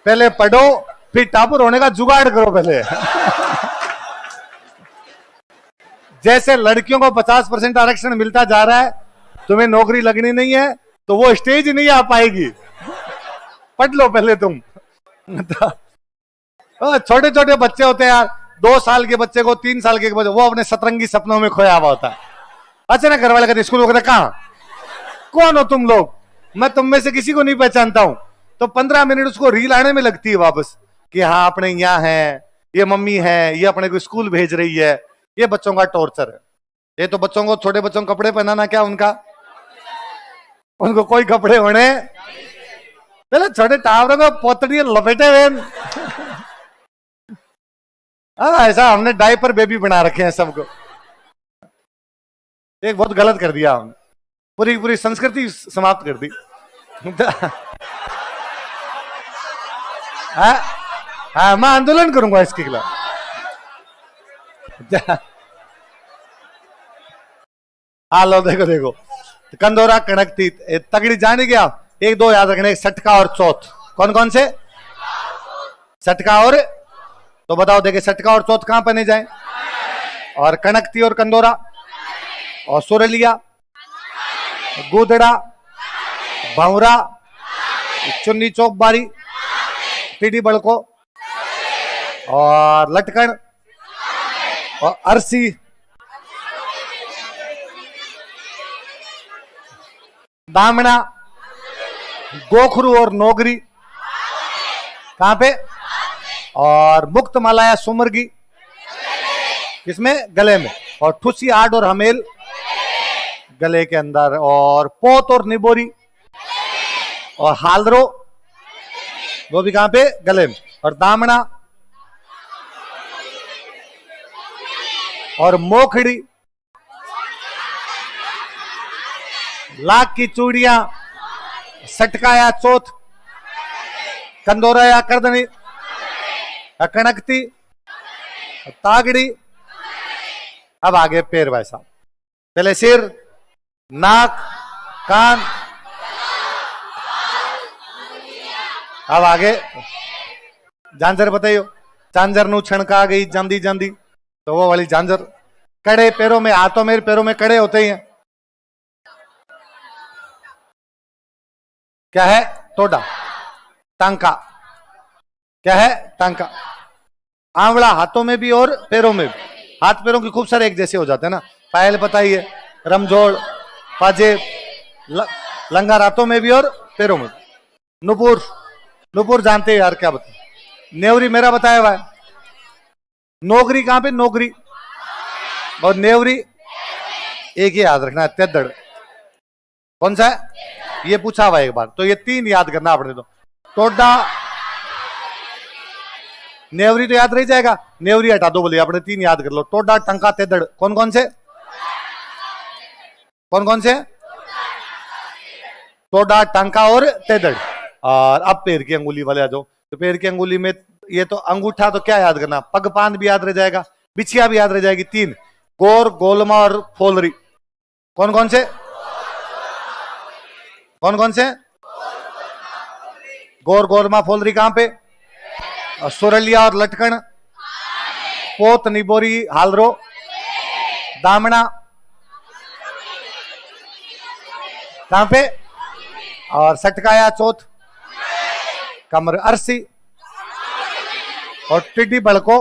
पहले पढ़ो, फिर टापुर होने का जुगाड़ करो पहले। जैसे लड़कियों को 50% आरक्षण मिलता जा रहा है, तुम्हें नौकरी लगनी नहीं है तो वो स्टेज नहीं आ पाएगी। पढ़ लो पहले तुम। छोटे छोटे बच्चे होते हैं यार, 2 साल के बच्चे को 3 साल के बच्चे, वो अपने सतरंगी सपनों में खोया हुआ होता है। अचानक घर वाले कहते स्कूल वगैरह कहाँ, कौन हो तुम लोग, मैं तुम में से किसी को नहीं पहचानता हूं। तो 15 मिनट उसको रील आने में लगती है वापस कि हाँ अपने यहाँ है, ये मम्मी है, ये अपने को स्कूल भेज रही है। ये बच्चों का टॉर्चर है। ये तो बच्चों को, छोटे बच्चों को कपड़े पहनाना क्या उनका, उनको कोई कपड़े होने पहले छोटे टावरों को पोतड़ी लपेटे हुए। हाँ ऐसा हमने डायपर बेबी बना रखे हैं सबको। एक बहुत गलत कर दिया हमने, पूरी पूरी संस्कृति समाप्त कर दी। हाँ मैं आंदोलन करूंगा इसके खिलाफ। हाँ लो देखो देखो, कंदोरा कणकती तगड़ी जाने गया। 1-2 याद रखने, सटका और चौथ। कौन कौन से, सटका और, तो बताओ देखे सटका और चौथ कहां पहने जाए, और कणकती और कंदोरा और सुरलिया, गुदड़ा, भंवरा, चुन्नी चौक बारी, टीडी बड़को और लटकन और अरसी, दामना, गोखरू और नोगरी कहां पे, और मुक्त माला या सुमरगी किसमें, गले में, और ठुसी आड और हमेल गले के अंदर, और पोत और निबोरी और हालरो वो भी कहां पे, गले में, और दामना और मोखड़ी, लाख की चूड़ियां, सटका या चौथ, कंदोरा या करदनी, कणकती, तागड़ी। अब आगे पैर भाई साहब, पहले सिर, नाक, कान, अब आगे झांझर बताइयो, झांझर नु छणका गई जांदी जांदी, तो वो वाली झांझर। कड़े पैरों में, हाथों में पैरों में कड़े होते ही हैं, क्या है, टोडा, टांका, क्या है, टांका। आंवला हाथों में भी और पैरों में भी, हाथ पैरों की खूब सारे एक जैसे हो जाते हैं ना। पायल बताइए, रमजोड़, पाजेब, लंगर हाथों में भी और पैरों में। नुपुर, नुपुर जानते हैं यार, क्या बता, नेवरी मेरा बताया हुआ है। नौकरी कहां पे, नौकरी और नेवरी एक ही याद रखना है, तेदड़ कौन सा है, ये पूछा हुआ एक बार, तो ये 3 याद करना आपने। तो टोडा, नेवरी तो याद रह जाएगा, नेवरी हटा दो बोले, आपने 3 याद कर लो, टोडा, टंका, तेदड़। कौन कौन से, कौन कौन से, टोडा, टंका और तेदड़। और अब पैर की अंगुली वाले आ जाओ। तो पैर की अंगुली में ये तो अंगूठा, तो क्या याद करना, पग पान भी याद रह जाएगा, बिछिया भी याद रह जाएगी। 3 गोर, गोलमा और फोलरी। कौन कौन से, कौन कौन से, गोर, गोलमा, फोलरी कहां पे, और सुरलिया और लटकन, पोत, निबोरी, हालरो, दामना कहां पे, और सटकाया चौथ, कमर अरसी, और टिड्डी बड़को,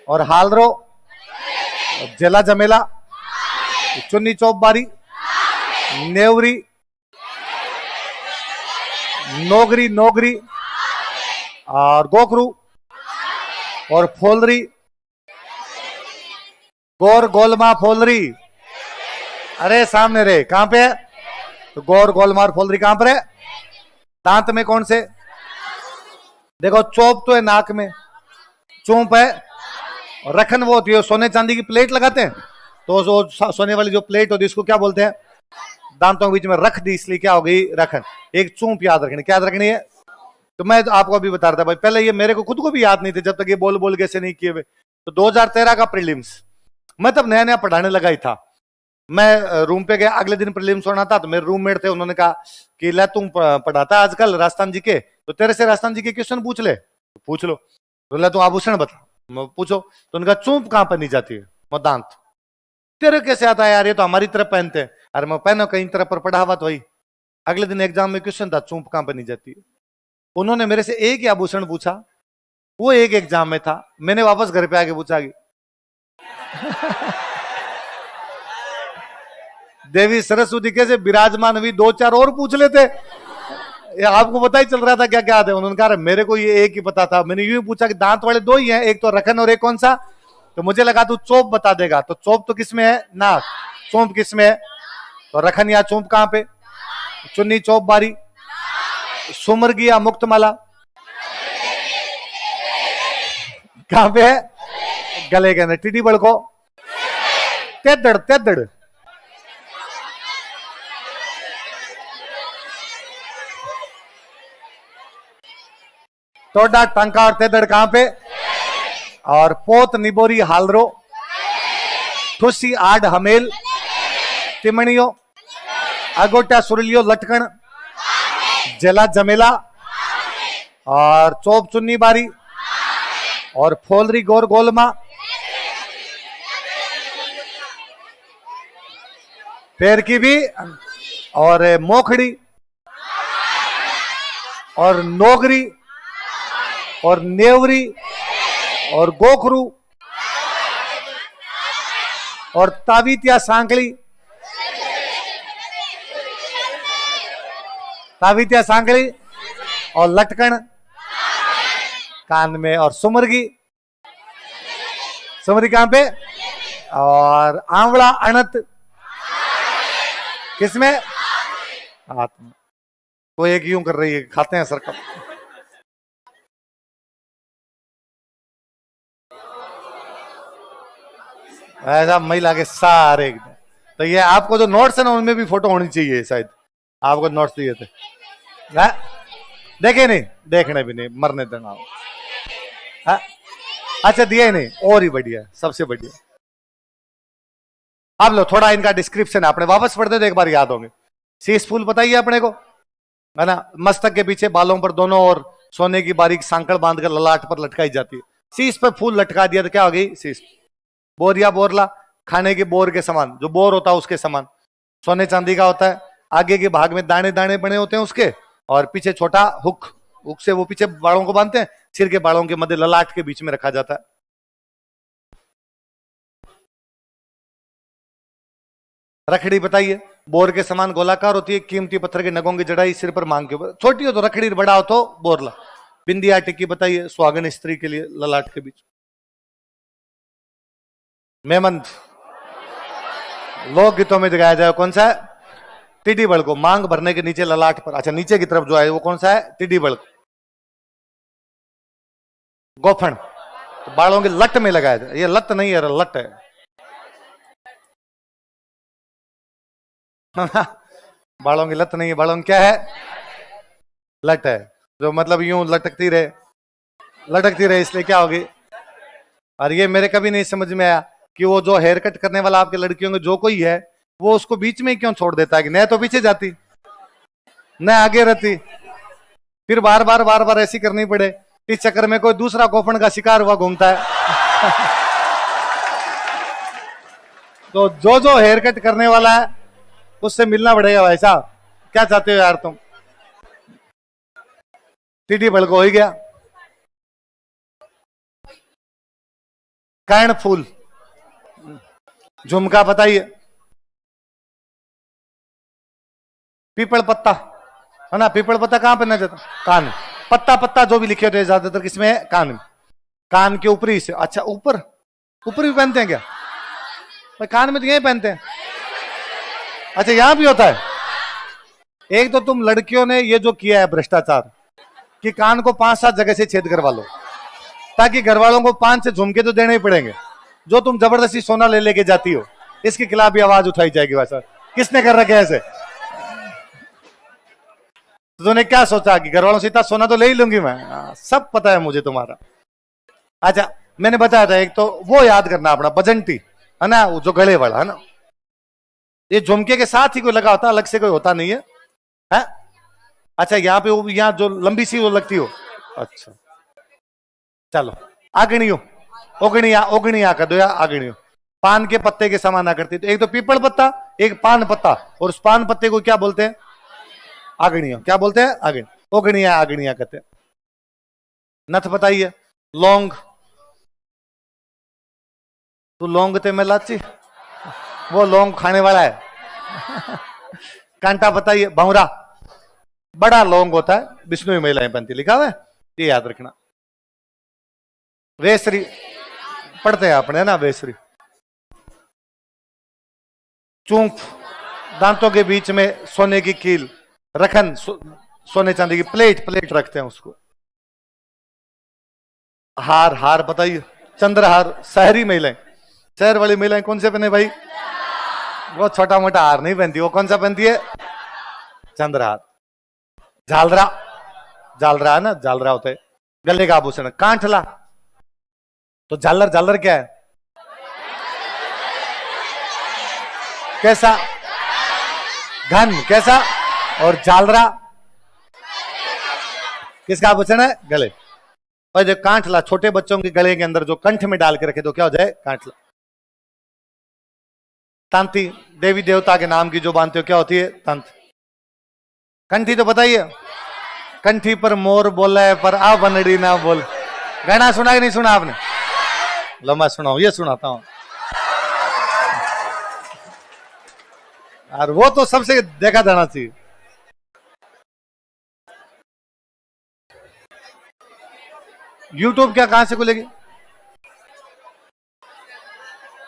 और हालरो, और जेला जमेला, चुन्नी चौबारी, नेवरी, नोगरी, नोगरी और गोखरू, और फोलरी, गोर, गोलमा, फोलरी। अरे सामने रे, कहां पे है, तो गोर, गोलमा और फोलरी कहां पर है, दांत में। कौन से, देखो चोप तो है नाक में, चोंप है, और रखन वो होती है, सोने चांदी की प्लेट लगाते हैं, तो वो सोने वाली जो प्लेट होती है उसको क्या बोलते हैं, दांतों के बीच में रख दी, इसलिए क्या हो गई, रखन। एक चूंप याद रखनी, क्या याद रखनी है। तो मैं तो आपको अभी बता रहा था भाई, पहले ये मेरे को खुद को भी याद नहीं थे जब तक ये बोल बोल के ऐसे नहीं किए हुए। तो 2013 का प्रीलिम्स, मैं तब नया नया पढ़ाने लगा ही था। मैं रूम पे गया, अगले दिन प्रीलिम्स होना था, तो मेरे रूममेट थे, उन्होंने कहा कि ला तुम पढ़ाता है आजकल राजस्थान जी के, तो तेरे से राजस्थान जी के क्वेश्चन पूछ ले। तो पूछ लो, तो ला तुम आभूषण बता, पूछो। तो उनका चूंप कहां पहनी जाती है, वो दांत। तेरे कैसे आता है यार, ये तो हमारी तरफ पहनते हैं। अरे मैं पहनो कहीं तरफ पर पढ़ा हुआ, तो वही अगले दिन एग्जाम में क्वेश्चन था, चूंप कहां पहनी जाती है। उन्होंने मेरे से एक ही आभूषण पूछा, वो एक एग्जाम में था, मैंने वापस घर पे आके पूछा कि देवी सरस्वती कैसे विराजमान हुई, दो चार और पूछ लेते, ये आपको पता ही चल रहा था क्या क्या आते। उन्होंने कहा मेरे को ये एक ही पता था, मैंने यूं ही पूछा कि दांत वाले दो ही हैं, एक तो रखन और एक कौन सा, तो मुझे लगा तू चोप बता देगा, तो चोप तो किसमें है, नाक, चोंप किसमें है, तो रखन या चोंप कहां पे, चुन्नी चोप बारी, सुमरगी या मुक्तमाला कहां पे है, गले के अंदर, टिड्डी बड़को, तेदड़ तेदड़, टोडा टंका और तेदड़ कहां पे, और पोत निबोरी हालरो, ठुसी आड हमेल, तिमणियो, अगोटा सुरलियो लटकन, जला जमेला, और चोप चुन्नी बारी, और फोलरी गोर गोलमा, पैर की भी, और मोखड़ी, और नोगरी, और नेवरी, और गोखरू, और तावीतिया सांकली, तावीतिया सांकली, और लटकन कान में, और सुमरगी, सुमरगी कहां पे, और आंवला अनत किसमें, हाथ में। वो एक यूं कर रही है, खाते हैं सरकम, ऐसा महिला के सारे एकदम। तो ये आपको जो नोट्स है ना, उनमें भी फोटो होनी चाहिए, शायद आपको नोट्स दिए थे, देखे नहीं, देखने भी नहीं, मरने देना। अच्छा दिए ही नहीं, और ही बढ़िया, सबसे बढ़िया। अब लो थोड़ा इनका डिस्क्रिप्शन अपने वापस पढ़ते तो एक बार याद होंगे। शीश फूल बताइए अपने को, है ना, मस्तक के पीछे बालों पर दोनों और सोने की बारीक सांकड़ बांधकर ललाट पर लटकाई जाती है। शीश पर फूल लटका दिया तो क्या हो गई शीश। बोरिया बोरला, खाने के बोर के समान, जो बोर होता है उसके समान, सोने चांदी का होता है। आगे के भाग में दाने दाने बने होते हैं उसके, और पीछे छोटा हुक, हुक से वो पीछे बालों को बांधते हैं, सिर के बालों के मध्य ललाट के बीच में रखा जाता है। रखड़ी बताइए, बोर के समान गोलाकार होती है, कीमती पत्थर के नगों की जड़ाई सिर पर मांग के ऊपर, छोटी हो तो रखड़ी, बड़ा हो तो बोरला। बिंदिया टिक्की बताइए, सुहागन स्त्री के लिए ललाट के बीच। मेमंत लोक गीतों में दिखाया जाए कौन सा है, टिड्डी बड़ को, मांग भरने के नीचे ललाट पर, अच्छा नीचे की तरफ जो है वो कौन सा है, टिड्डी बड़। गोफन तो बालों की लट में लगाया जाए, ये लट नहीं है, लट है। बालों की लत नहीं है, बालों की क्या है, लट है, जो मतलब यूं लटकती रहे, लटकती रहे, इसलिए क्या होगी। और ये मेरे कभी नहीं समझ में आया कि वो जो हेयर कट करने वाला आपके लड़कियों में जो कोई है, वो उसको बीच में क्यों छोड़ देता है, कि न तो पीछे जाती न आगे रहती, फिर बार बार ऐसी करनी पड़े, इस चक्कर में कोई दूसरा गोफन का शिकार हुआ घूमता है। तो जो हेयर कट करने वाला है उससे मिलना पड़ेगा भाई साहब, क्या चाहते हो यार तुम। टिड्डी बड़ को हो गया। कर्ण फूल, झुमका बताइए, पीपल पत्ता, है ना, पीपल पत्ता कहां पे नजर, कान, पत्ता पत्ता जो भी लिखे होते हैं ज्यादातर किसमें है, कान में, कान के ऊपरी से। अच्छा ऊपर, ऊपर भी पहनते हैं क्या भाई, कान में तो यही पहनते हैं, अच्छा यहां भी होता है। एक तो तुम लड़कियों ने ये जो किया है भ्रष्टाचार, कि कान को 5-7 जगह से छेद करवा लो, ताकि घर वालों को 5 से झुमके तो देने ही पड़ेंगे, जो तुम जबरदस्ती सोना ले लेके जाती हो, इसके खिलाफ भी आवाज उठाई जाएगी। वैसा किसने कर रखे ऐसे, तो तूने क्या सोचा कि घर वालों से इतना सोना तो ले ही लूंगी मैं, सब पता है मुझे तुम्हारा। अच्छा मैंने बताया था, एक तो वो याद करना अपना बजंटी, है ना, वो जो गले वाला है ना, ये झुमके के साथ ही कोई लगा होता, अलग से कोई होता नहीं है? अच्छा यहाँ पे वो, यहाँ जो लंबी सी वो लगती हो, अच्छा चलो आगणियों, ओगणिया, ओगणिया कर दो या आगणियों, पान के पत्ते के समान ना करती। तो एक तो पीपल पत्ता, एक पान पत्ता, और उस पान पत्ते को क्या बोलते हैं, आगणियों, क्या बोलते हैं, आगण, ओगणिया, आगणिया कहते हैं। नथ बताइए, लौंग, तू लौंग ते मैं लाची, वो लौंग खाने वाला है। कांटा बताइए, भंवरा बड़ा लौंग होता है, विष्णु महिलाएं बनती, लिखा हुआ है, ये याद रखना। वेसरी पढ़ते हैं अपने ना, वेसरी। चूंफ, दांतों के बीच में सोने की कील, रखन सोने चांदी की प्लेट, प्लेट रखते हैं उसको। हार, हार बताइए, चंद्रहार। शहरी महिलाएं, शहर वाली महिलाएं कौन से पहने भाई? वो छोटा मोटा हार नहीं पहनती, वो कौन सा पहनती है? चंद्रहार। झालरा, झालरा है ना, झालरा होता है गले का आभूषण। कांठला, तो झालर, झालर क्या है? कैसा? घन, कैसा? और झालरा किसका आभूषण है? गले। और जो कांठला, छोटे बच्चों के गले के अंदर जो कंठ में डाल के रखे तो क्या हो जाए? कांठला। तांती, देवी देवता के नाम की जो बांधते हो, क्या होती है? तांती। कंठी तो बताइए, कंठी पर मोर बोले पर आ बनड़ी ना बोल। गाना सुना कि नहीं सुना आपने? लो मैं सुनाऊं, ये सुनाता हूं। और वो तो सबसे देखा जाना चाहिए। यूट्यूब क्या कहां से खुलेगी?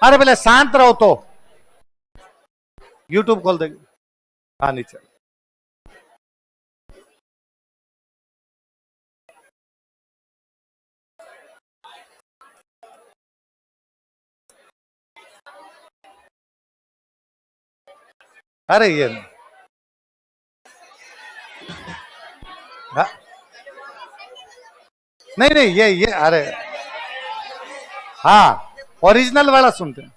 अरे पहले शांत रहो तो यूट्यूब खोल देगी। हाँ नीचे। अरे ये हाँ? नहीं नहीं, ये अरे हाँ, ओरिजिनल वाला सुनते हैं।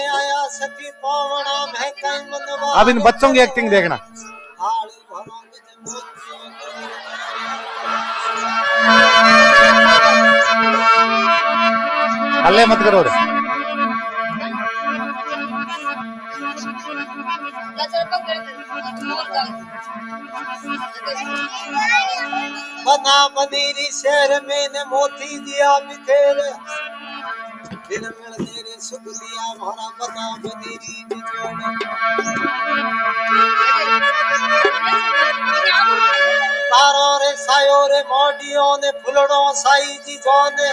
आया सखी पावना में। अब इन बच्चों की एक्टिंग देखना। हल्ले मत करो रे। बना बनेरी शहर में ने मोती दिया बिखेर, दिन में तेरे सुख दिया हमारा। बना बनेरी बिछोड़, तारो रे सायो रे मोडियों ने फुलड़ों साई जी जोने।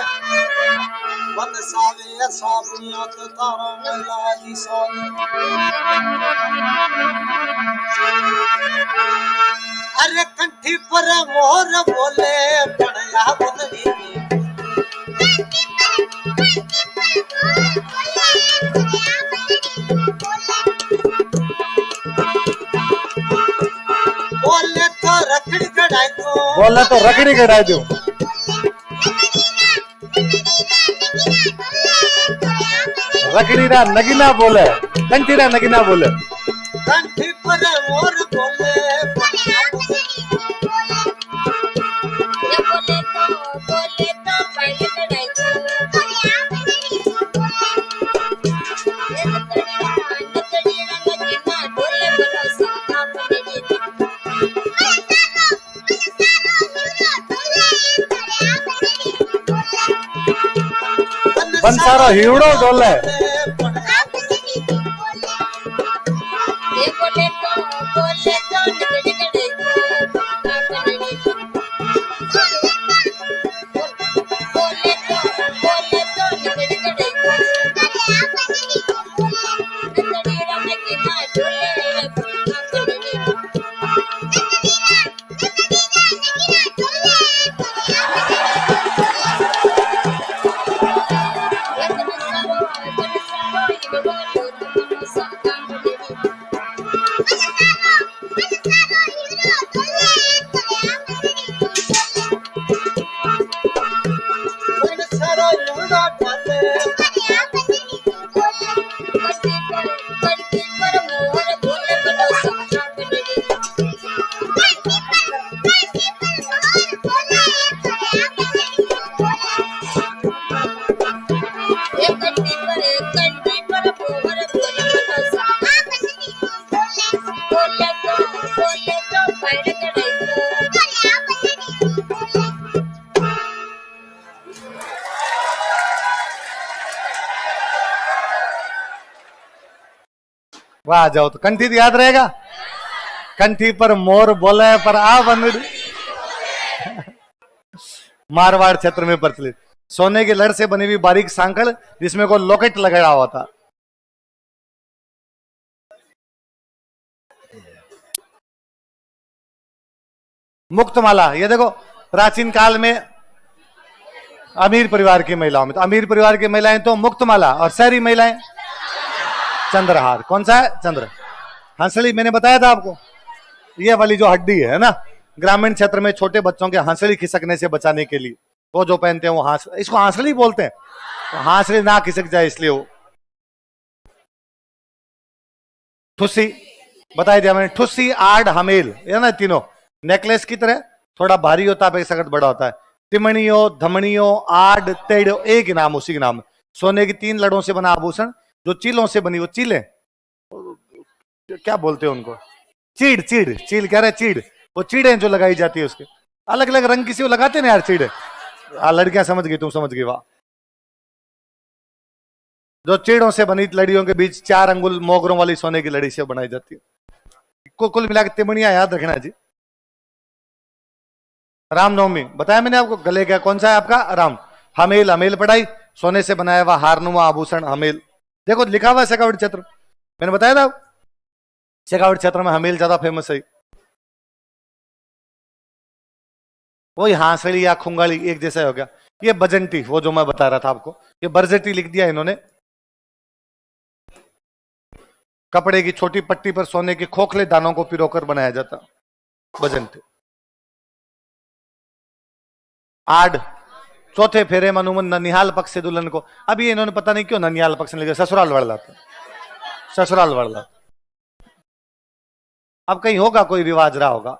बन सावे ऐसा बुनिया तो तारो मिला जी सोने। अरे कंठी पर मोर बोले पड़या बननी। बोले तो रखड़ी कढ़ाई दो, बोले तो रखड़ी कढ़ाई दो। रखड़ी रा नगीना बोले, कंठी रा नगीना बोले। कंठी पर मोर बोले बंसारा हिवड़ो डोले। वह आ जाओ तो कंठी तो याद रहेगा। कंठी पर मोर बोले पर आ बनरी। मारवाड़ क्षेत्र में प्रचलित सोने की लड़ से बनी हुई बारीक सांकड़ जिसमें को लॉकेट लगाया हुआ था। मुक्तमाला, ये देखो प्राचीन काल में अमीर परिवार की महिलाओं में, तो अमीर परिवार की महिलाएं तो मुक्तमाला और शहरी महिलाएं चंद्रहार। कौन सा है? चंद्र। हंसली मैंने बताया था आपको, ये वाली जो हड्डी है ना, ग्रामीण क्षेत्र में छोटे बच्चों के हंसली खिसकने से बचाने के लिए वो जो पहनते हैं वो इसको हंसली बोलते हैं, तो हंसली ना खिसक जाए इसलिए वो। ठुस्सी बताया दिया मैंने, ठुस्सी आड़ हमेल, ये ना तीनों नेकलेस की तरह, थोड़ा भारी होता है, सकट बड़ा होता है। तिमणियों, धमणियों, आड़, तेड़ो, एक ही नाम, उसी के नाम। सोने की 3 लड़ों से बना आभूषण जो चीलों से बनी, वो चीले क्या बोलते हैं उनको? चीड़, चीड़, चील कह रहे चीड़, वो चीड़े जो लगाई जाती है उसके अलग अलग रंग किसी को लगाते ना यार चीड़े। लड़कियां समझ गई, तुम समझ गई, वाह। जो चीड़ों से बनी लड़ियों के बीच 4 अंगुल मोगरों वाली सोने की लड़ी से बनाई जाती है। कुल मिलाकर तिमणियां याद रखना जी। रामनवमी बताया मैंने आपको, गले का कौन सा है आपका? राम। हमेल, हमेल पढ़ाई, सोने से बनाया हुआ हारनुमा आभूषण हमेल। देखो लिखा हुआ शेखावटी क्षेत्र, मैंने बताया था शेखावटी क्षेत्र में हमेल ज्यादा फेमस है। वही हांसड़ी या खुंगाली एक जैसा हो गया। ये बजंटी, वो जो मैं बता रहा था आपको, ये बरजटी लिख दिया इन्होंने। कपड़े की छोटी पट्टी पर सोने के खोखले दानों को पिरोकर बनाया जाता बजंटी। आड, चौथे फेरे में अनुमन ननिहाल पक्ष से दुल्हन को, अभी इन्होंने पता नहीं क्यों ननिहाल पक्ष ने लिखा, ससुराल बढ़ लाता, ससुराल बढ़ लाता। अब कहीं होगा कोई रिवाज रहा होगा,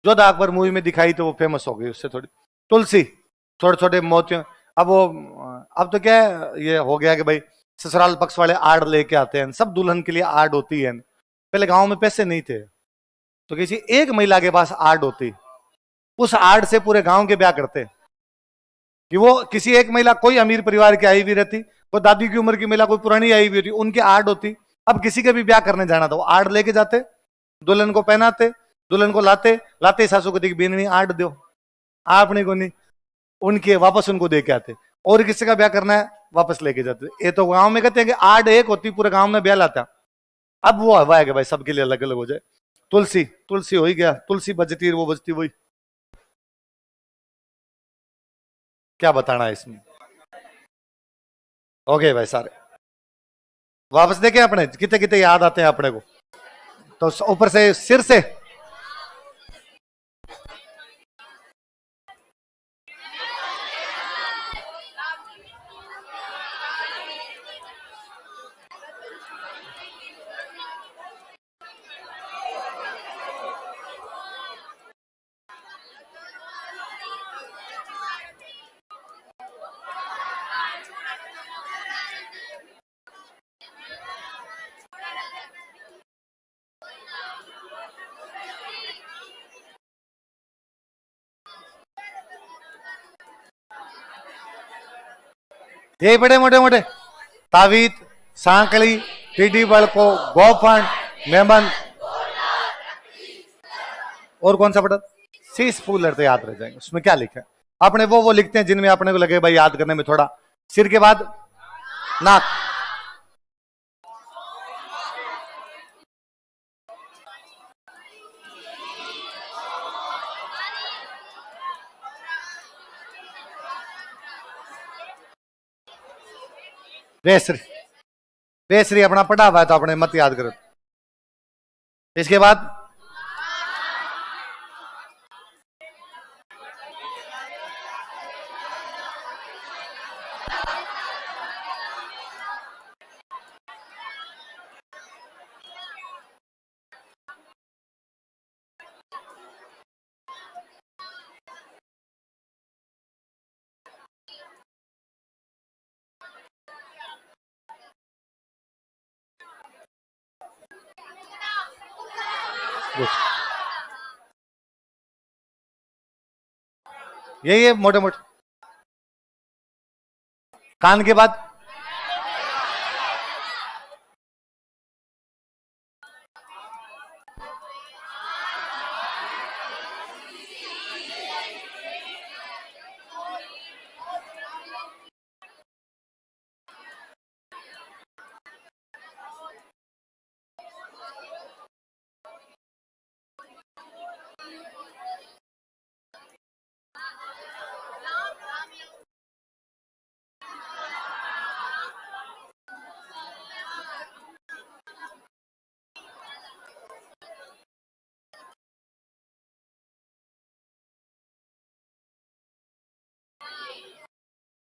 जोधा अकबर मूवी में दिखाई तो वो फेमस हो गई उससे थोड़ी। तुलसी, छोटे छोटे मोतियों, अब वो अब तो क्या है, ये हो गया कि भाई ससुराल पक्ष वाले आड़ लेके आते हैं, सब दुल्हन के लिए आड़ होती है। पहले गांव में पैसे नहीं थे तो किसी एक महिला के पास आड़ होती, उस आड़ से पूरे गांव के ब्याह करते कि वो किसी एक महिला, कोई अमीर परिवार की आई हुई रहती, कोई दादी की उम्र की महिला, कोई पुरानी आई हुई होती, उनकी आड़ होती। अब किसी के भी ब्याह करने जाना था वो आड़ लेके जाते, दुल्हन को पहनाते, दुल्हन को लाते, लाते सासू को देखी बीननी आड़ दो, आपने को नहीं, उनके वापस उनको दे के आते। और किसी का ब्याह करना है वापस लेके जाते। ये तो गांव में कहते हैं कि आड़ एक होती, पूरे गांव में ब्याह लाता। अब वो हवा है कि भाई सबके लिए अलग अलग हो जाए। तुलसी, तुलसी हो ही गया, तुलसी बजती वो बजती वही, क्या बताना है इसमें। हो गए भाई सारे, वापस देखे अपने कितने कितने याद आते हैं अपने को, तो ऊपर से सिर से यही बड़े मोटे मोटे तावीत, सांकली, टीडी बड़को, गोफन, मेमन, और कौन सा बटन? शीश फूलर, तो याद रह जाएंगे। उसमें क्या लिखा है आपने? वो लिखते हैं जिनमें अपने को लगे भाई याद करने में थोड़ा। सिर के बाद नाक, रेसरी, रेसरी अपना पढ़ा हुआ है तो अपने मत याद करो। इसके बाद यही है मोटे मोटे। कान के बाद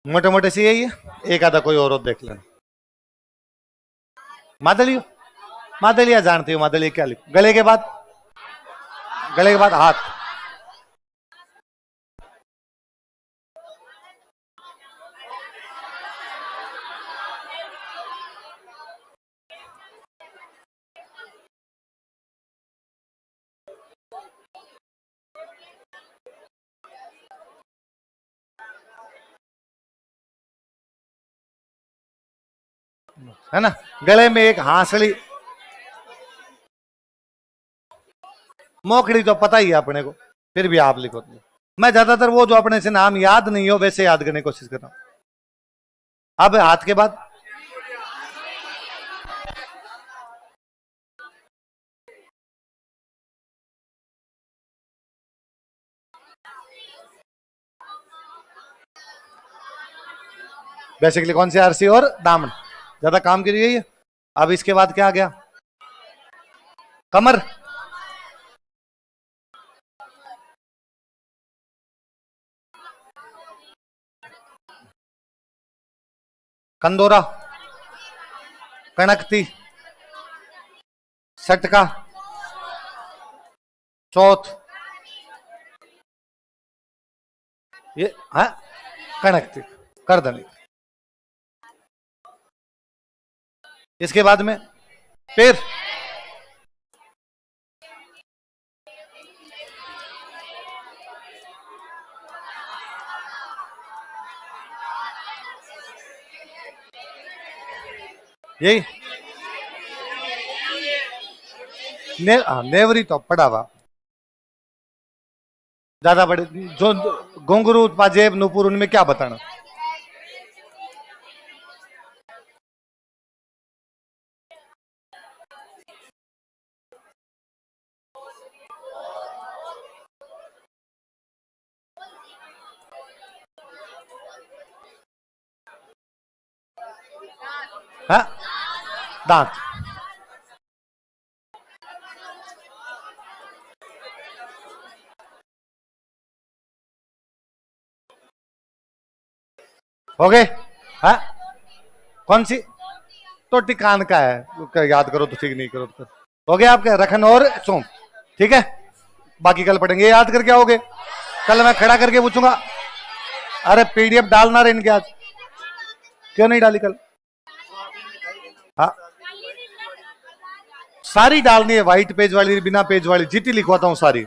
मोटे मोटे से यही है, एक आधा कोई और देख लेना। मादलियो, मादलिया जानती हो, मादलिया क्या लिखो? गले के बाद, गले के बाद हाथ। है ना, गले में एक हांसली, मोखड़ी तो पता ही है अपने को, फिर भी आप लिखो। मैं ज्यादातर वो जो अपने से नाम याद नहीं हो वैसे याद करने की कोशिश कर रहा हूं। अब हाथ के बाद बेसिकली कौन सी आरसी और दामन ज्यादा काम की रही है। अब इसके बाद क्या आ गया? कमर, कंदोरा, कणकती, सटका, चौथ, ये है कणकती, करदनी। इसके बाद में पैर, यही नेवरी तो पड़ा हुआ ज्यादा बड़े जो घुंघरू पाजेब नूपुर उनमें क्या बताना। हाँ, दांत, हो गए? हाँ, कौन सी? तो टिकान का है, याद करो तो ठीक, नहीं करो तो। हो गया आपके रखन और सोम, ठीक है। बाकी कल पढ़ेंगे, याद करके आओगे। कल मैं खड़ा करके पूछूंगा। अरे पीडीएफ डालना रहे इनके आज, क्यों नहीं डाली कल? हाँ, सारी डालनी है, व्हाइट पेज वाली, बिना पेज वाली, जितनी लिखवाता हूँ सारी।